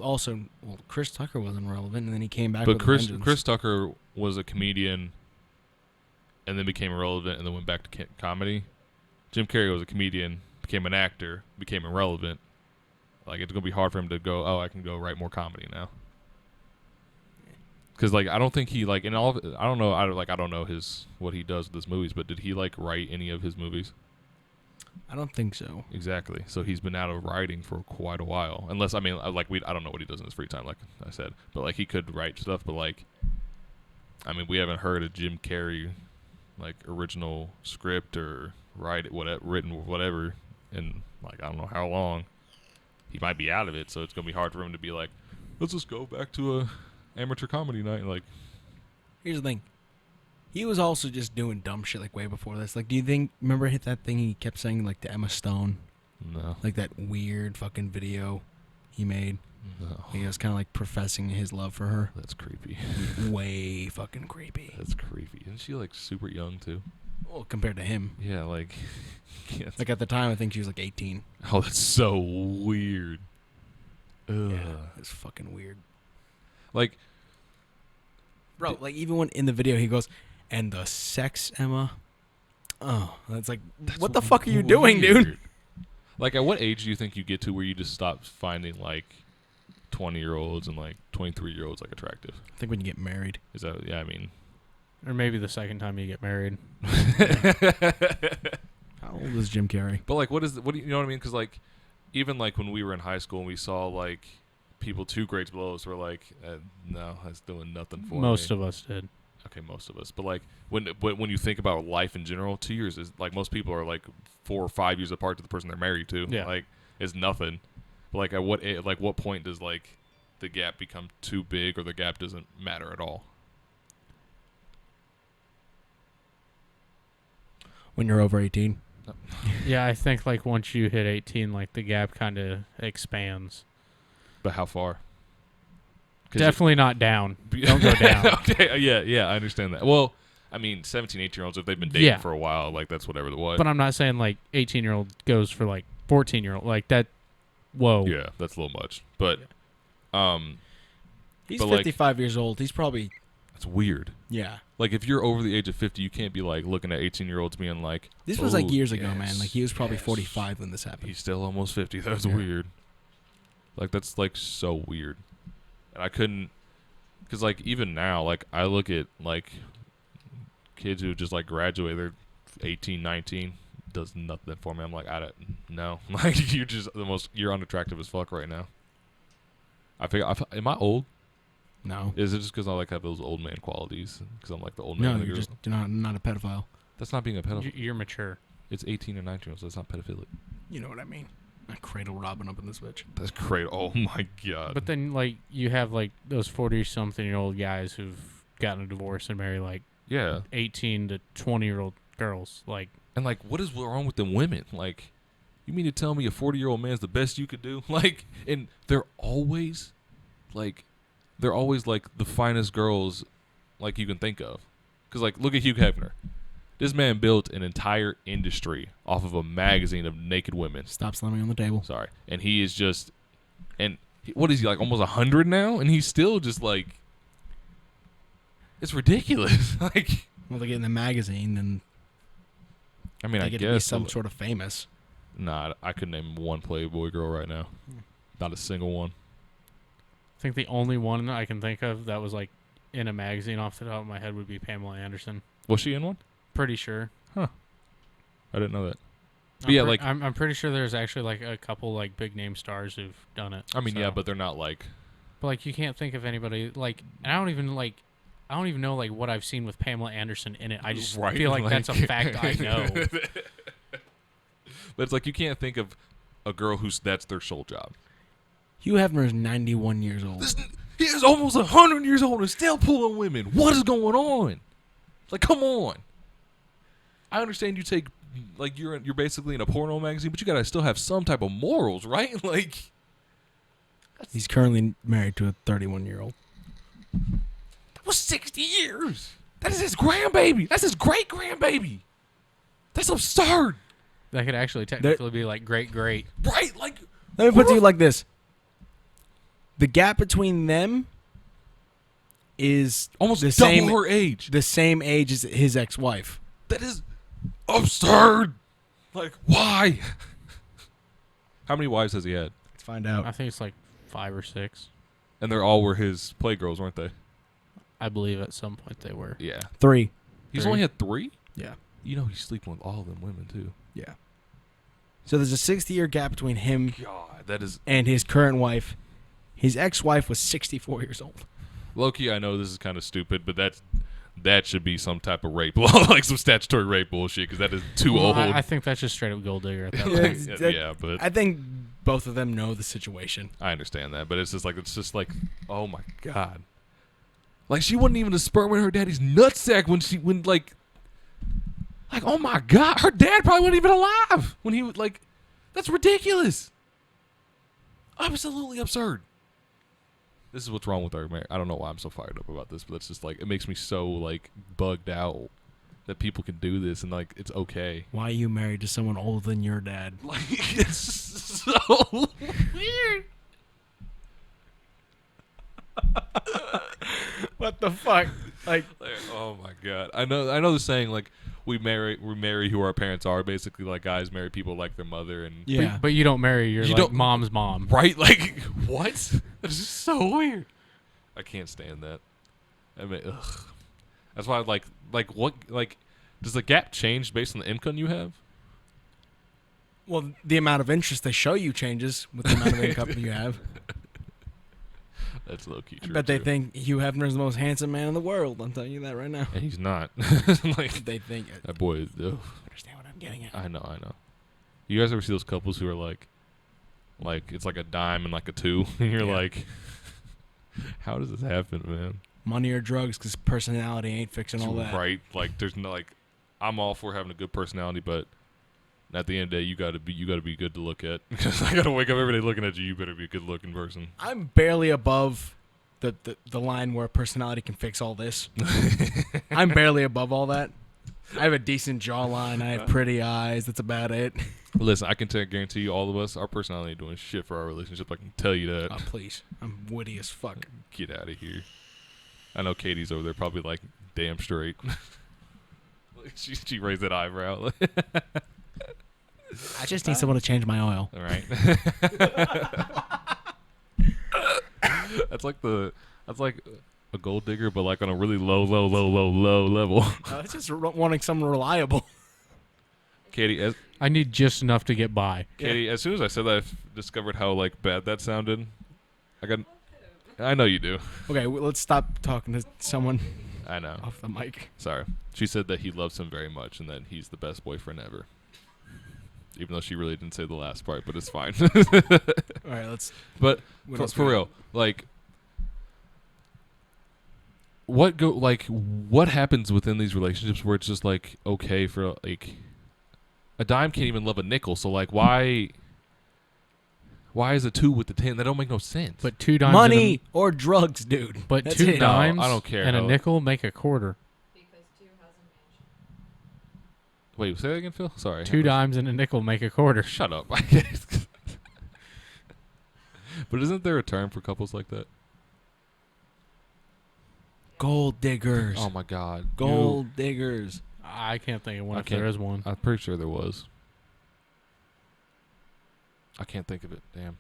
Chris Tucker wasn't relevant, and then he came back. But with a Chris vengeance. Tucker was a comedian, and then became irrelevant, and then went back to comedy. Jim Carrey was a comedian, became an actor, became irrelevant. Like it's gonna be hard for him to go. Oh, I can go write more comedy now. Because like I don't think he like in all. I don't know. I don't know what he does with his movies. But did he like write any of his movies? I don't think so. Exactly. So he's been out of writing for quite a while. Unless I don't know what he does in his free time, like I said. But like he could write stuff. But like, I mean, we haven't heard a Jim Carrey like original script or written whatever in like I don't know how long. He might be out of it, so it's gonna be hard for him to be like, let's just go back to a amateur comedy night. Like, Here's the thing. He was also just doing dumb shit like way before this. Like, do you remember that thing he kept saying like to Emma Stone? no, Like that weird fucking video he made. no, He was kind of like professing his love for her. that's creepy. Way fucking creepy. That's creepy. Isn't she like super young too? Well, compared to him. Yeah, like, Like at the time, I think she was like 18. oh, that's so weird. Ugh. Yeah, it's fucking weird. Like, Bro, like even when in the video he goes, and the sex, Emma. Oh, that's like, what the fuck are you doing, dude? weird. Like, at what age do you think you get to where you just stop finding like 20-year-olds and like 23-year-olds like attractive? I think when you get married. Is that? Yeah, I mean, Or maybe the second time you get married. How old is Jim Carrey? but like, what do you know what I mean? Because like, even like when we were in high school and we saw like people 2 grades below us were like, no, that's doing nothing for me. Most of us did. Okay, most of us. But like when you think about life in general, 2 years is like most people are like 4 or 5 years apart to the person they're married to. Yeah. Like it's nothing. But like at what point does like the gap become too big or the gap doesn't matter at all? When you're over 18. Yeah, I think like once you hit 18, like the gap kind of expands. But how far? Definitely not down. Don't go down. Okay, yeah, I understand that. Well, I mean, 17, 18-year-olds, if they've been dating Yeah. for a while, like that's whatever the what. But I'm not saying like 18-year-old goes for like 14-year-old. Like that. Whoa. Yeah, that's a little much. But He's But, like- 55 years old. He's probably, that's weird. yeah. Like if you're over the age of 50, you can't be like looking at 18-year-olds being like, This was like "Oh, years ago, yes, man. Like he was probably yes." 45 when this happened. He's still almost 50. That's Yeah. weird. Like that's like so weird. And I couldn't, because like even now, like I look at like kids who just like graduate, they're 18, 19 does nothing for me. I'm like, I don't no. Like you're unattractive as fuck right now. Am I old? No. Is it just because I like have those old man qualities? Because I'm like the old No, man. you're just not a pedophile. That's not being a pedophile. You're mature. It's 18 or 19, so it's not pedophilic. You know what I mean. I cradle robbing up in this bitch. That's great. Oh my god. But then, like, you have, like, those 40-something-year-old guys who've gotten a divorce and marry, like, yeah. 18 to 20-year-old girls. Like, And like, what is wrong with them women? Like, you mean to tell me a 40-year-old man's the best you could do? Like, and they're always like the finest girls like you can think of. Because like, look at Hugh Hefner. This man built an entire industry off of a magazine of naked women. Stop slamming on the table. Sorry. And he is just, what is he, like almost 100 now? And he's still just like, it's ridiculous. Like, Well, they get in the magazine, then I mean, they I get to be guess. some sort of famous. Nah, I couldn't name one Playboy girl right now. Not a single one. I think the only one I can think of that was, like, in a magazine off the top of my head would be Pamela Anderson. Was she in one? Pretty sure. I didn't know that. But yeah, like, I'm pretty sure there's actually, like, a couple, like, big name stars who've done it. I mean, so. yeah, but they're not like. But, like, you can't think of anybody, like, and I don't even know, like, what I've seen with Pamela Anderson in it. I just Right, feel like like- that's a fact I know. But it's like you can't think of a girl that's their sole job. Hugh Hefner is 91 years old. He is almost 100 years old and still pulling women. What is going on? Like, come on. I understand you take, like, you're basically in a porno magazine, but you gotta still have some type of morals, right? Like, He's currently married to a 31-year-old. that was 60 years. That is his grandbaby. That's his great grandbaby. That's absurd, That could actually technically be, like, great. right? Like, Let me put it to you like this. The gap between them is almost the double same her age. the same age as his ex-wife. That is absurd. Like, why? How many wives has he had? Let's find I out. think it's, like, 5 or 6. And they're all were his playgirls, weren't they? I believe at some point they were. Yeah. 3. He's 3? only had 3? Yeah. You know he's sleeping with all of them women, too. Yeah. So there's a 60-year gap between him God, that is... and his current wife. His ex-wife was 64 years old. Low-key, I know this is kind of stupid, but that should be some type of rape law, like some statutory rape bullshit, because that is too Well, old. I think that's just straight up gold digger at that Yeah, point. Yeah, but I think both of them know the situation. I understand that. But it's just like, oh my God. Like, she wasn't even a sperm in her daddy's nutsack when like, oh my God, her dad probably wasn't even alive when he was like, that's ridiculous. Absolutely absurd. This is what's wrong with our marriage. I don't know why I'm so fired up about this, but it's just like, it makes me so like bugged out that people can do this and like it's okay. Why are you married to someone older than your dad? Like, it's so weird. What the fuck? Like, Oh my God. I know the saying like we marry who our parents are. Basically, like guys marry people like their mother and yeah. But you don't marry your You like, don't- mom's mom. right. Like what? That's just so weird. I can't stand that. I mean, ugh. That's why I like does the gap change based on the income you have? Well, the amount of interest they show you changes with the amount of income you have. That's low key I true. bet they too. think Hugh Hefner is the most handsome man in the world. I'm telling you that right now. And he's not. Like They think it. that boy is. Ugh. Understand what I'm getting at? I know. You guys ever see those couples who are like it's like a dime and like a 2, and you're Yeah. like, how does this happen, man? Money or drugs? Because personality ain't fixing all that. Right? Like, there's no like, I'm all for having a good personality, but at the end of the day, you gotta be good to look at. Because I gotta wake up every day looking at you. You better be a good looking person. I'm barely above the line where personality can fix all this. I'm barely above all that. I have a decent jawline. I have pretty eyes. That's about it. Listen, I can guarantee you, all of us, our personality ain't doing shit for our relationship. I can tell you that. Oh, please. I'm witty as fuck. Get out of here. I know Katie's over there probably like, damn straight. Like, she raised that eyebrow. I just need someone to change my oil. All right. That's like a gold digger, but like on a really low level. It's just wanting someone reliable. Katie, I need just enough to get by. Katie, as soon as I said that, I discovered how like bad that sounded. I know you do. Okay, let's stop talking to someone I know. off the mic. Sorry. She said that he loves him very much and that he's the best boyfriend ever. Even though she really didn't say the last part, but it's fine. All right, let's. But What else for we got? real, like, what happens within these relationships where it's just like okay for like a dime can't even love a nickel, so like why is a 2 with the 10? That don't make no sense. But 2 dimes Money or drugs, dude. but That's 2 it. dimes No, I don't care and a how- nickel make a quarter. Because 2 has a mansion. Wait, say that again, Phil. Sorry. 2 dimes and a nickel make a quarter. Shut up. But isn't there a term for couples like that? Gold diggers. Oh my God. Gold diggers. I can't think of one I if there can't- is one. I'm pretty sure there was. I can't think of it. Damn.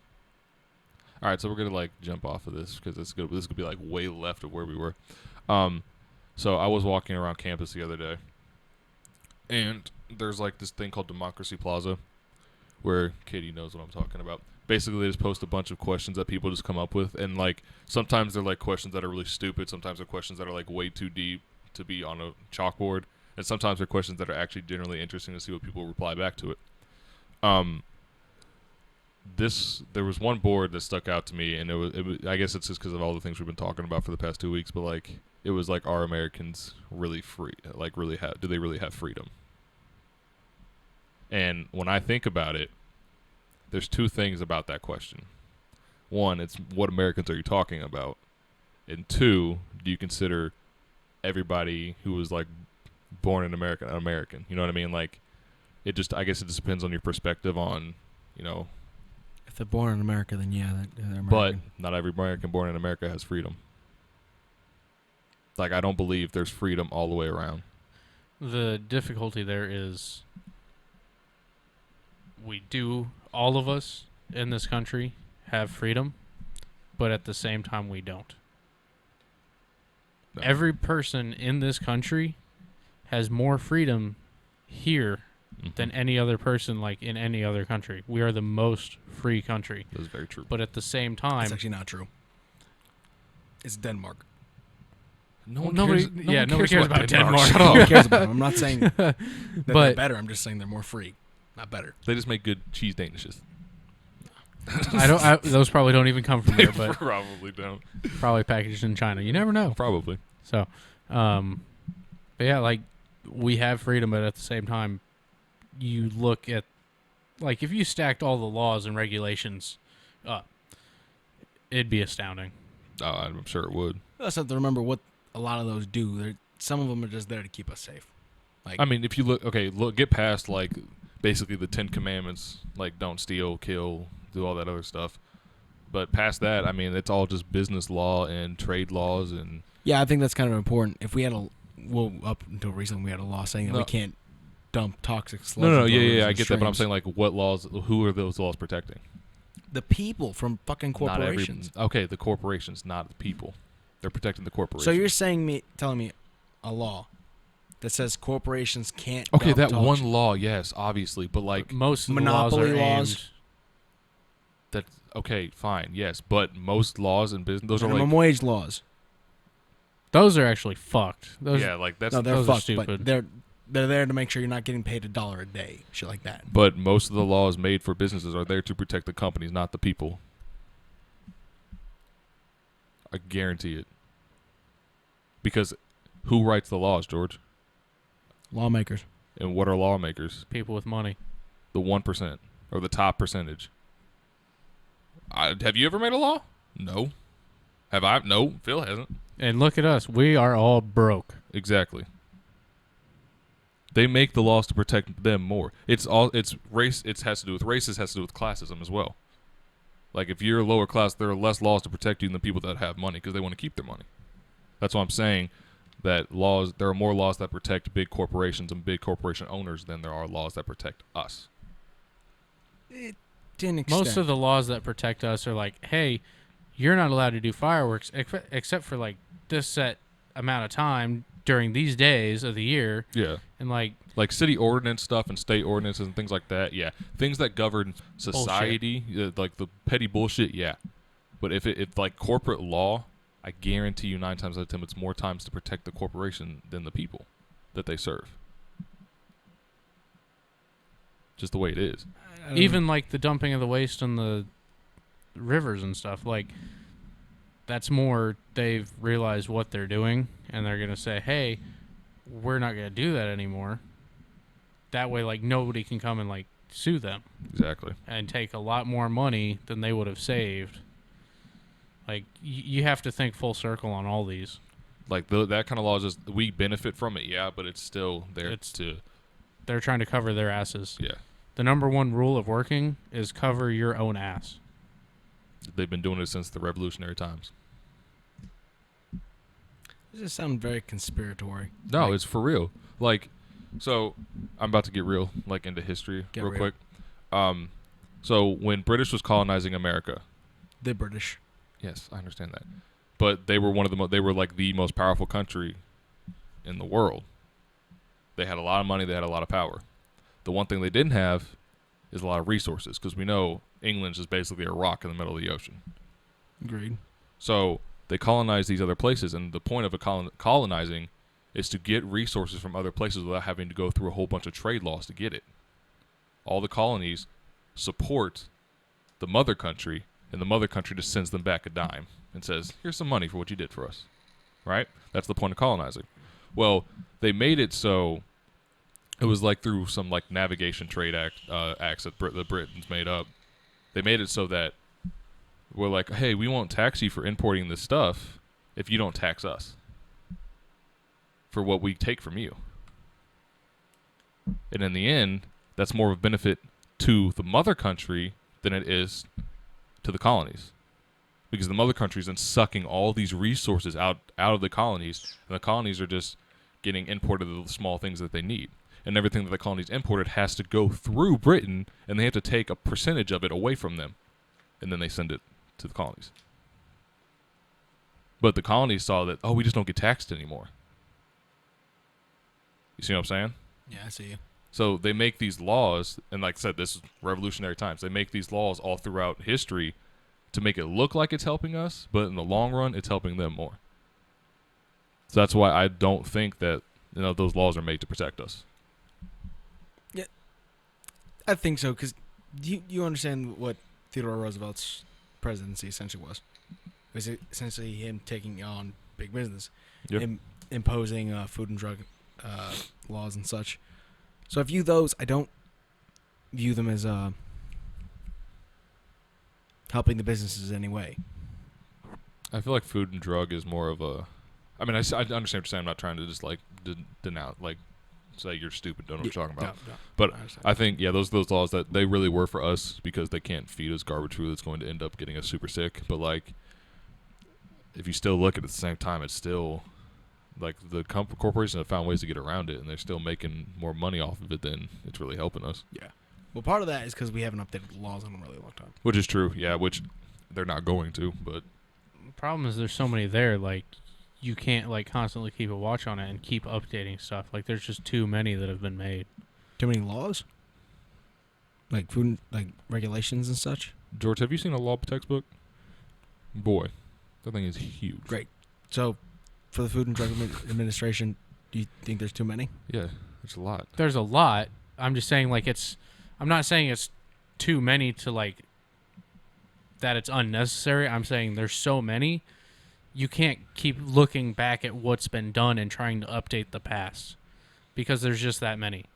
All right, so we're gonna like jump off of this because this could be like way left of where we were. So I was walking around campus the other day, and there's like this thing called Democracy Plaza, where Katie knows what I'm talking about. Basically, they just post a bunch of questions that people just come up with, and like sometimes they're like questions that are really stupid. Sometimes they're questions that are like way too deep to be on a chalkboard, and sometimes they're questions that are actually generally interesting to see what people reply back to it. There was one board that stuck out to me, and it was I guess it's just because of all the things we've been talking about for the past 2 weeks, but like it was like, are Americans really free? Like do they really have freedom? And when I think about it, there's 2 things about that question. One, it's what Americans are you talking about? And 2, do you consider everybody who was like born in America an American? You know what I mean? Like I guess it just depends on your perspective on, you know. If they're born in America, then yeah, they're American. But not every American born in America has freedom. Like, I don't believe there's freedom all the way around. The difficulty there is all of us in this country have freedom, but at the same time we don't. No. Every person in this country has more freedom here than any other person like in any other country. We are the most free country. That is very true. But at the same time, It's actually not true. It's Denmark. No Well, one nobody- cares, yeah, nobody cares about Denmark. Shut Who up. cares about them? I'm not saying that they're But- better. I'm just saying they're more free, not better. They just make good cheese danishes. those probably don't even come from They here, but probably don't. probably packaged in China. You never know. Probably. So, but yeah, like we have freedom, but at the same time, you look at like if you stacked all the laws and regulations up, it'd be astounding. Oh, I'm sure it would. We also have to remember what a lot of those do. Some of them are just there to keep us safe. Like I mean, if you get past like basically the 10 Commandments, like don't steal, kill, do all that other stuff. But past that, I mean, it's all just business law and trade laws and. yeah, I think that's kind of important. If we had up until recently we had a law saying that No. we can't dump toxic sludge. No, into yeah, rivers I and get that, but I'm streams. saying like what laws? Who are those laws protecting? The people from fucking corporations. Okay, the corporations, not the people. They're protecting the corporations. So you're telling me a law that says corporations can't. okay? dump That toxic- one law, yes, obviously, but like Most of the Monopoly laws are laws. aimed. that's okay, fine, yes, but most laws in business, those are minimum like wage laws. Those are actually fucked. Those, yeah, like that's. No, they're those are fucked, but stupid. they're there to make sure you're not getting paid $1 a day, shit like that. But most of the laws made for businesses are there to protect the companies, not the people. I guarantee it. Because who writes the laws, George? Lawmakers. And what are lawmakers? people with money. The 1% or the top percentage. Have you ever made a law? No. Have I? No, Phil hasn't. And look at us. We are all broke. Exactly. They make the laws to protect them more. It's race. It has to do with races. Has to do with classism as well. Like if you're lower class, there are less laws to protect you than the people that have money because they want to keep their money. That's why I'm saying that there are more laws that protect big corporations and big corporation owners than there are laws that protect us. To an extent. Most of the laws that protect us are like, hey, you're not allowed to do fireworks except for like this set amount of time during these days of the year. Yeah. And like Like city ordinance stuff and state ordinances and things like that, yeah. Things that govern society, like the petty bullshit, yeah. But if like corporate law, I guarantee you 9 times out of 10 it's more times to protect the corporation than the people that they serve. Just the way it is. Even like the dumping of the waste in the rivers and stuff, like that's more they've realized what they're doing and they're going to say, hey, we're not going to do that anymore. That way, like, nobody can come and like sue them Exactly. and take a lot more money than they would have saved. Like, you have to think full circle on all these. Like that kind of law is just, we benefit from it, yeah, but it's still there They're trying to cover their asses. yeah. The number one rule of working is cover your own ass. They've been doing it since the revolutionary times. This just sounds very conspiratory. No, Like, it's for real. Like, so I'm about to get real, like into history Get real real. quick. So when British was colonizing America, the British. yes, I understand that, but they were one of the they were like the most powerful country in the world. They had a lot of money. They had a lot of power. The one thing they didn't have is a lot of resources, because we know England's just basically a rock in the middle of the ocean. Agreed. So they colonized these other places, and the point of a colonizing is to get resources from other places without having to go through a whole bunch of trade laws to get it. All the colonies support the mother country, and the mother country just sends them back a dime and says, here's some money for what you did for us. Right? That's the point of colonizing. Well, they made it so it was like through some like navigation trade acts that the Britons made up. They made it so that we're like, hey, we won't tax you for importing this stuff if you don't tax us for what we take from you. And in the end, that's more of a benefit to the mother country than it is to the colonies. Because the mother country is then sucking all these resources out of the colonies, and the colonies are just getting imported the small things that they need. And everything that the colonies imported has to go through Britain, and they have to take a percentage of it away from them, and then they send it to the colonies. But the colonies saw that, oh, we just don't get taxed anymore. You see what I'm saying? Yeah, I see you. So they make these laws, and like I said, this is revolutionary times. They make these laws all throughout history to make it look like it's helping us, but in the long run, it's helping them more. So that's why I don't think that those laws are made to protect us. Yeah, I think so, because you understand what Theodore Roosevelt's presidency essentially was. It was essentially him taking on big business, Yep. Imposing food and drug laws and such. So I view those, I don't view them as helping the businesses in any way. I feel like food and drug is more of a. I mean, I understand what you're saying. I'm not trying to just like denounce, like say you're stupid, don't know what you're talking about. No, But understand. I think those laws that they really were for us because they can't feed us garbage food that's going to end up getting us super sick. But like, if you still look at it at the same time, it's still like the corporations have found ways to get around it, and they're still making more money off of it than it's really helping us. Yeah. Well, part of that is because we haven't updated the laws in a really long time. Which is true, yeah. Which they're not going to, but The problem is there's so many there, like, you can't, like, constantly keep a watch on it and keep updating stuff. Like, there's just too many that have been made. Too many laws? Like food, like regulations and such? George, have you seen a law textbook? Boy, that thing is huge. Great. So, for the Food and Drug Administration, do you think there's too many? Yeah, it's a lot. There's a lot. I'm just saying, like, I'm not saying it's too many to, like, that it's unnecessary. I'm saying there's so many. You can't keep looking back at what's been done and trying to update the past because there's just that many.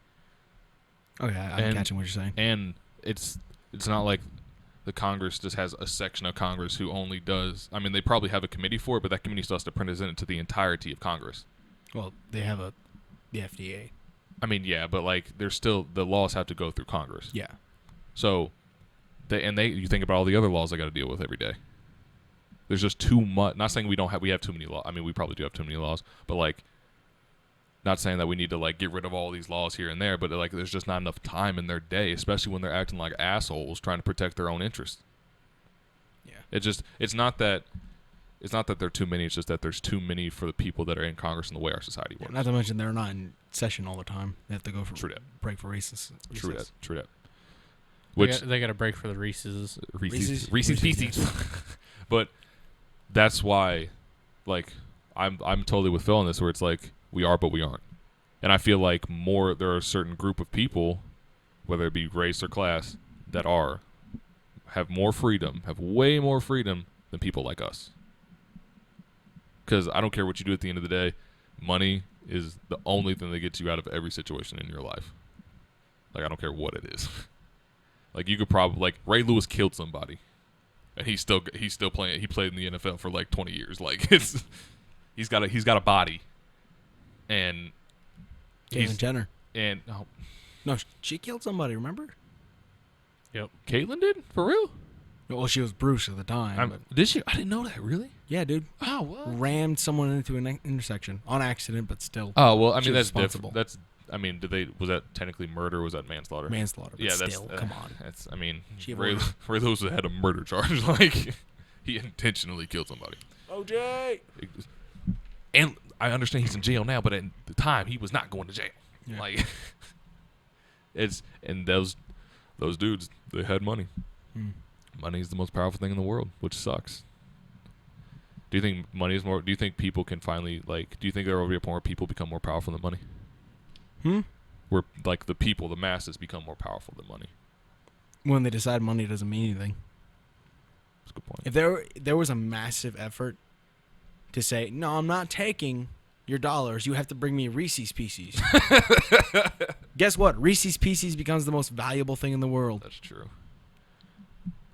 Oh, yeah, I'm catching what you're saying. And it's not like the Congress just has a section of Congress who only does. I mean, they probably have a committee for it, but that committee still has to present it to the entirety of Congress. Well, they have the FDA. I mean, yeah, but like, there's still the laws have to go through Congress. Yeah. So, you think about all the other laws I got to deal with every day. There's just too much. Not saying we have too many laws. I mean, we probably do have too many laws, but like, not saying that we need to like get rid of all these laws here and there, but like, there's just not enough time in their day, especially when they're acting like assholes trying to protect their own interests. Yeah. It's not that It's not that there are too many. It's just that there's too many for the people that are in Congress and the way our society works. Not to mention they're not in session all the time. They have to go for True that. break for recess. True that. True that. They Which they got a break for the Reese's. Reese's Pieces. But that's why, like, I'm totally with Phil on this, where it's like we are, but we aren't. And I feel like there are a certain group of people, whether it be race or class, that have more freedom, have way more freedom than people like us. Because I don't care what you do at the end of the day, money is the only thing that gets you out of every situation in your life. Like, I don't care what it is. Like, you could probably, like, Ray Lewis killed somebody, and he's still playing. He played in the NFL for like 20 years. Like, he's got a body, and Caitlyn Jenner. And No, she killed somebody. Remember? Yep. Caitlyn did, for real? Well, she was Bruce at the time. But Did she? I didn't know that. Really? yeah, dude. Oh, what? Rammed someone into an intersection on accident, but still Oh well, I She mean was that's responsible. different. Was that technically murder? Or was that manslaughter? manslaughter. But Yeah, that's still, come on. That's I mean, She Ray avoided- Lewis had a murder charge. Like, he intentionally killed somebody. OJ. And I understand he's in jail now, but at the time he was not going to jail. Yeah. Like, those dudes, they had money. Money is the most powerful thing in the world, which sucks. Do you think money is more? Do you think people can finally, like? Do you think there will be a point where people become more powerful than money? Where, like, the people, the masses, become more powerful than money? When they decide money doesn't mean anything. That's a good point. If there was a massive effort to say, no, I'm not taking your dollars. You have to bring me Reese's Pieces. Guess what? Reese's Pieces becomes the most valuable thing in the world. That's true.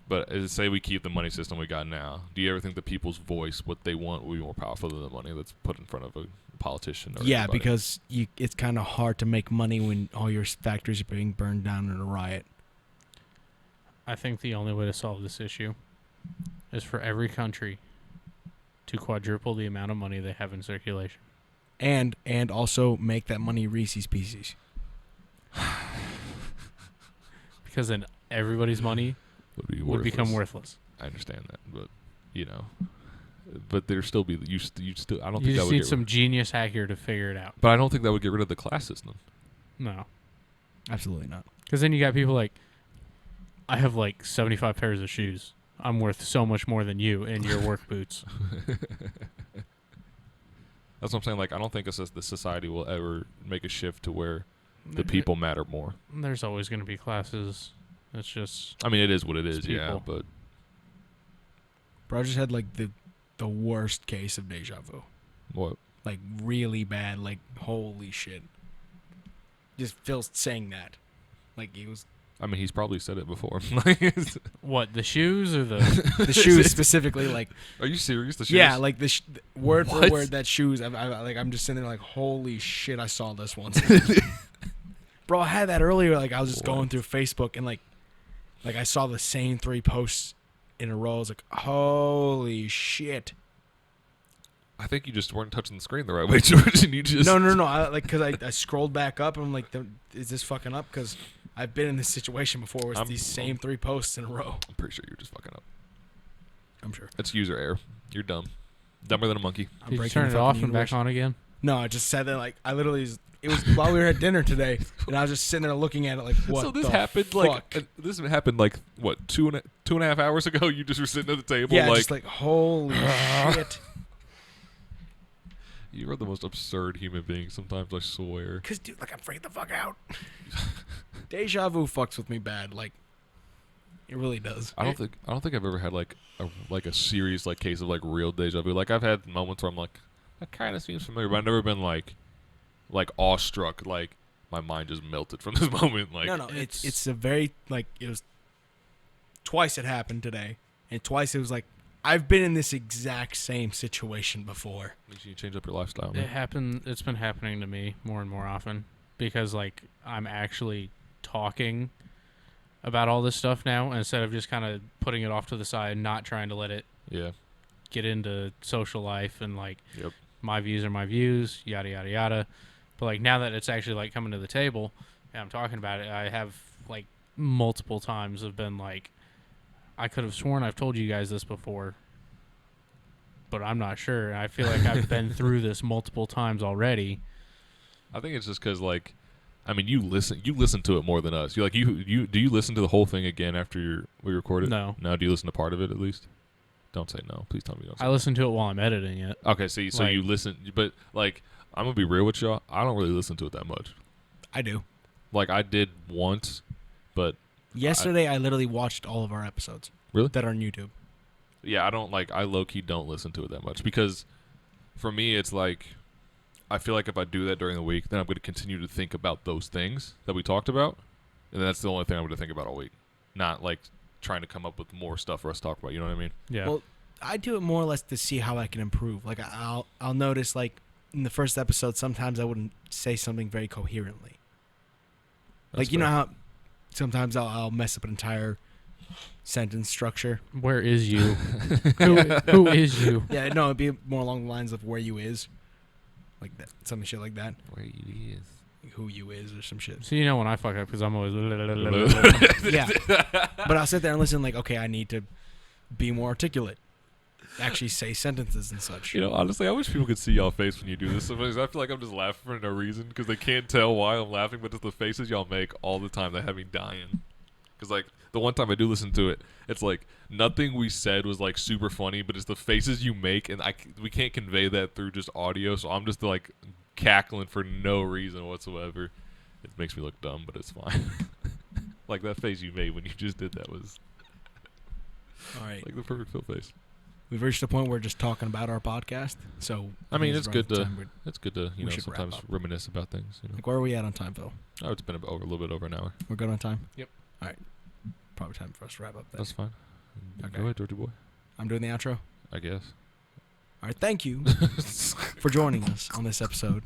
But say we keep the money system we got now. Do you ever think the people's voice, what they want, will be more powerful than the money that's put in front of a politician? Or Yeah, anybody? because it's kind of hard to make money when all your factories are being burned down in a riot. I think the only way to solve this issue is for every country to quadruple the amount of money they have in circulation. And also make that money Reese's Pieces. Because then everybody's money would become worthless. I understand that, but but there still be you still. I don't You think that just would need get some genius hacker to figure it out. But I don't think that would get rid of the class system. No. Absolutely not. Because then you got people like, I have like 75 pairs of shoes. I'm worth so much more than you in your work boots. That's what I'm saying. Like, I don't think the society will ever make a shift to where the people matter more. There's always going to be classes. It's just... I mean, it is what it is, It's yeah. people. But Bro, I just had like the worst case of deja vu. what? Like really bad. Like holy shit. Just Phil saying that. Like he was I mean, he's probably said it before. What, the shoes or the... the shoes specifically. Like Are you serious? The shoes? yeah, like the word What? for word that shoes. I'm just sitting there like holy shit. I saw this once. Bro, I had that earlier. Like I was just going What? through Facebook and like I saw the same 3 posts in a row. I was like, holy shit. I think you just weren't touching the screen the right way, George. And you just No. Because I scrolled back up and I'm like, is this fucking up? Because I've been in this situation before where it's these same 3 posts in a row. I'm pretty sure you're just fucking up. I'm sure. It's user error. You're dumb. Dumber than a monkey. I'm Did you breaking turn the it off fucking and back universe. on again? No, I just said that like I literally. It was while we were at dinner today, and I was just sitting there looking at it like, what So this the happened fuck? this happened like what, two and a half hours ago? You just were sitting at the table Yeah, like just like holy shit. you are the most absurd human being sometimes, I swear. Cause dude, like I'm freaking the fuck out. Deja vu fucks with me bad, like it really does. I don't think I've ever had like a serious like case of like real deja vu. Like I've had moments where I'm like, that kind of seems familiar, but I've never been like awestruck, like my mind just melted from this moment. Like no, it's a very like it was twice it happened today, and twice it was like I've been in this exact same situation before. makes you change up your lifestyle, It man. happened. It's been happening to me more and more often because like I'm actually talking about all this stuff now instead of just kind of putting it off to the side and not trying to let it Yeah. get into social life and like Yep. my views are my views, yada yada yada. But like now that it's actually like coming to the table and I'm talking about it, I have like multiple times have been like, I could have sworn I've told you guys this before. but I'm not sure. I feel like I've been through this multiple times already. I think it's just because, like, I mean, you listen to it more than us. Do you listen to the whole thing again after we record it? No. No. Do you listen to part of it at least? Don't say no. Please tell me you don't. Say I listen to it while I'm editing it. Okay, so you listen, but like, I'm gonna be real with y'all. I don't really listen to it that much. I do. Like, I did once, but Yesterday, I literally watched all of our episodes. Really? That are on YouTube. yeah, I low key don't listen to it that much because for me, it's like I feel like if I do that during the week, then I'm gonna continue to think about those things that we talked about, and that's the only thing I'm gonna think about all week. Not like trying to come up with more stuff for us to talk about. You know what I mean? Yeah. Well, I do it more or less to see how I can improve. Like I'll notice like in the first episode, sometimes I wouldn't say something very coherently. That's Like you know fair. how sometimes I'll mess up an entire sentence structure. Where is you? who is you? Yeah, no, it'd be more along the lines of where you is, like that, some shit like that. Where he is. Like who you is or some shit. So you know when I fuck up because I'm always. Yeah, but I'll sit there and listen. Like, okay, I need to be more articulate. Actually, say sentences and such. You know, honestly, I wish people could see y'all face when you do this. Sometimes I feel like I'm just laughing for no reason because they can't tell why I'm laughing, but it's the faces y'all make all the time that have me dying. Because, like, the one time I do listen to it, it's like nothing we said was, like, super funny, but it's the faces you make, and we can't convey that through just audio, so I'm just, like, cackling for no reason whatsoever. It makes me look dumb, but it's fine. Like, that face you made when you just did that was, All right, like, the perfect Phil face. we've reached a point where we're just talking about our podcast. So I mean, think it's around good the to time we're- it's good to we should wrap sometimes up. reminisce about things. You know, Like, where are we at on time, Phil? oh, it's been a little bit over an hour. We're good on time. Yep. All right. Probably time for us to wrap up. Then. That's fine. Okay. Go ahead, Dirty Boy. I'm doing the outro. I guess. All right. Thank you for joining us on this episode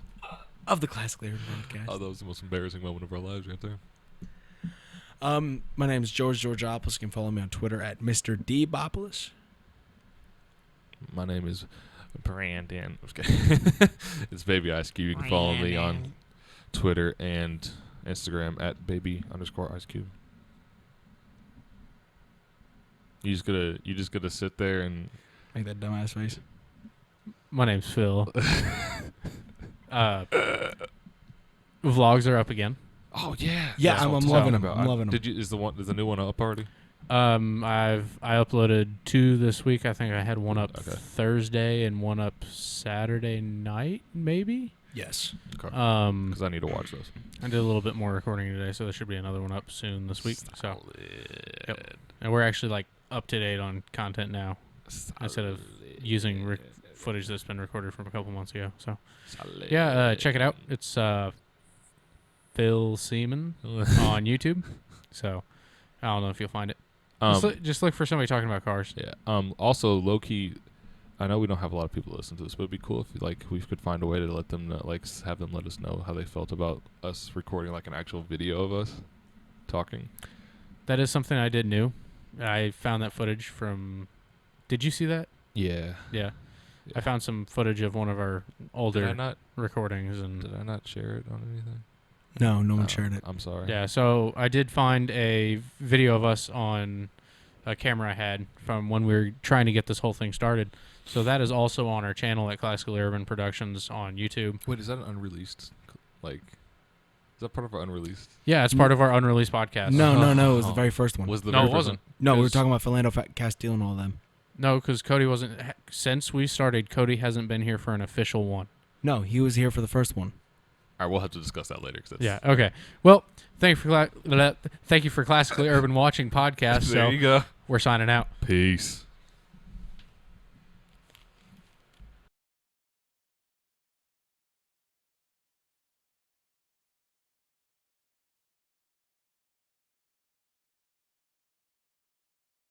of the Classically Urban Podcast. Oh, that was the most embarrassing moment of our lives right there. My name is George Georgopoulos. You can follow me on Twitter at Mr. Dbopoulos. My name is Brandon. I'm just kidding. It's Baby Ice Cube. You can follow me on Twitter and Instagram at baby_Ice Cube. You just gotta sit there and Make that dumbass face. My name's Phil. Vlogs are up again. oh yeah Yeah, That's I'm what loving talking them. I'm loving them. Is the new one up already? I uploaded 2 this week. I think I had one up Okay. Thursday and one up Saturday night, maybe. Yes. Because I need to watch those. I did a little bit more recording today, so there should be another one up soon this week. So, yep. And we're actually like up to date on content now instead of using footage that's been recorded from a couple months ago. So, yeah, check it out. It's Phil Seaman on YouTube. So, I don't know if you'll find it. Just look for somebody talking about cars. Yeah. Also, low key, I know we don't have a lot of people that listen to this, but it'd be cool if like we could find a way to let them know, like have them let us know how they felt about us recording like an actual video of us talking. That is something I did new. I found that footage from. Did you see that? Yeah. Yeah. I found some footage of one of our older Did I not? recordings, and Did I not share it on anything? No, no one Oh, shared it. I'm sorry. yeah. So I did find a video of us on a camera I had from when we were trying to get this whole thing started. So that is also on our channel at Classical Urban Productions on YouTube. Wait, is that an unreleased? Like, is that part of our unreleased? Yeah, it's part of our unreleased podcast. No, it was the very first one. Was the No, very it first wasn't. No, we were 'cause- talking about Philando Castile and all them. No, because Cody wasn't. Since we started, Cody hasn't been here for an official one. No, he was here for the first one. All right, we'll have to discuss that later. 'Cause that's, Yeah. Okay. Well, thank you for Classically Urban watching podcast. There So you go. we're signing out. Peace.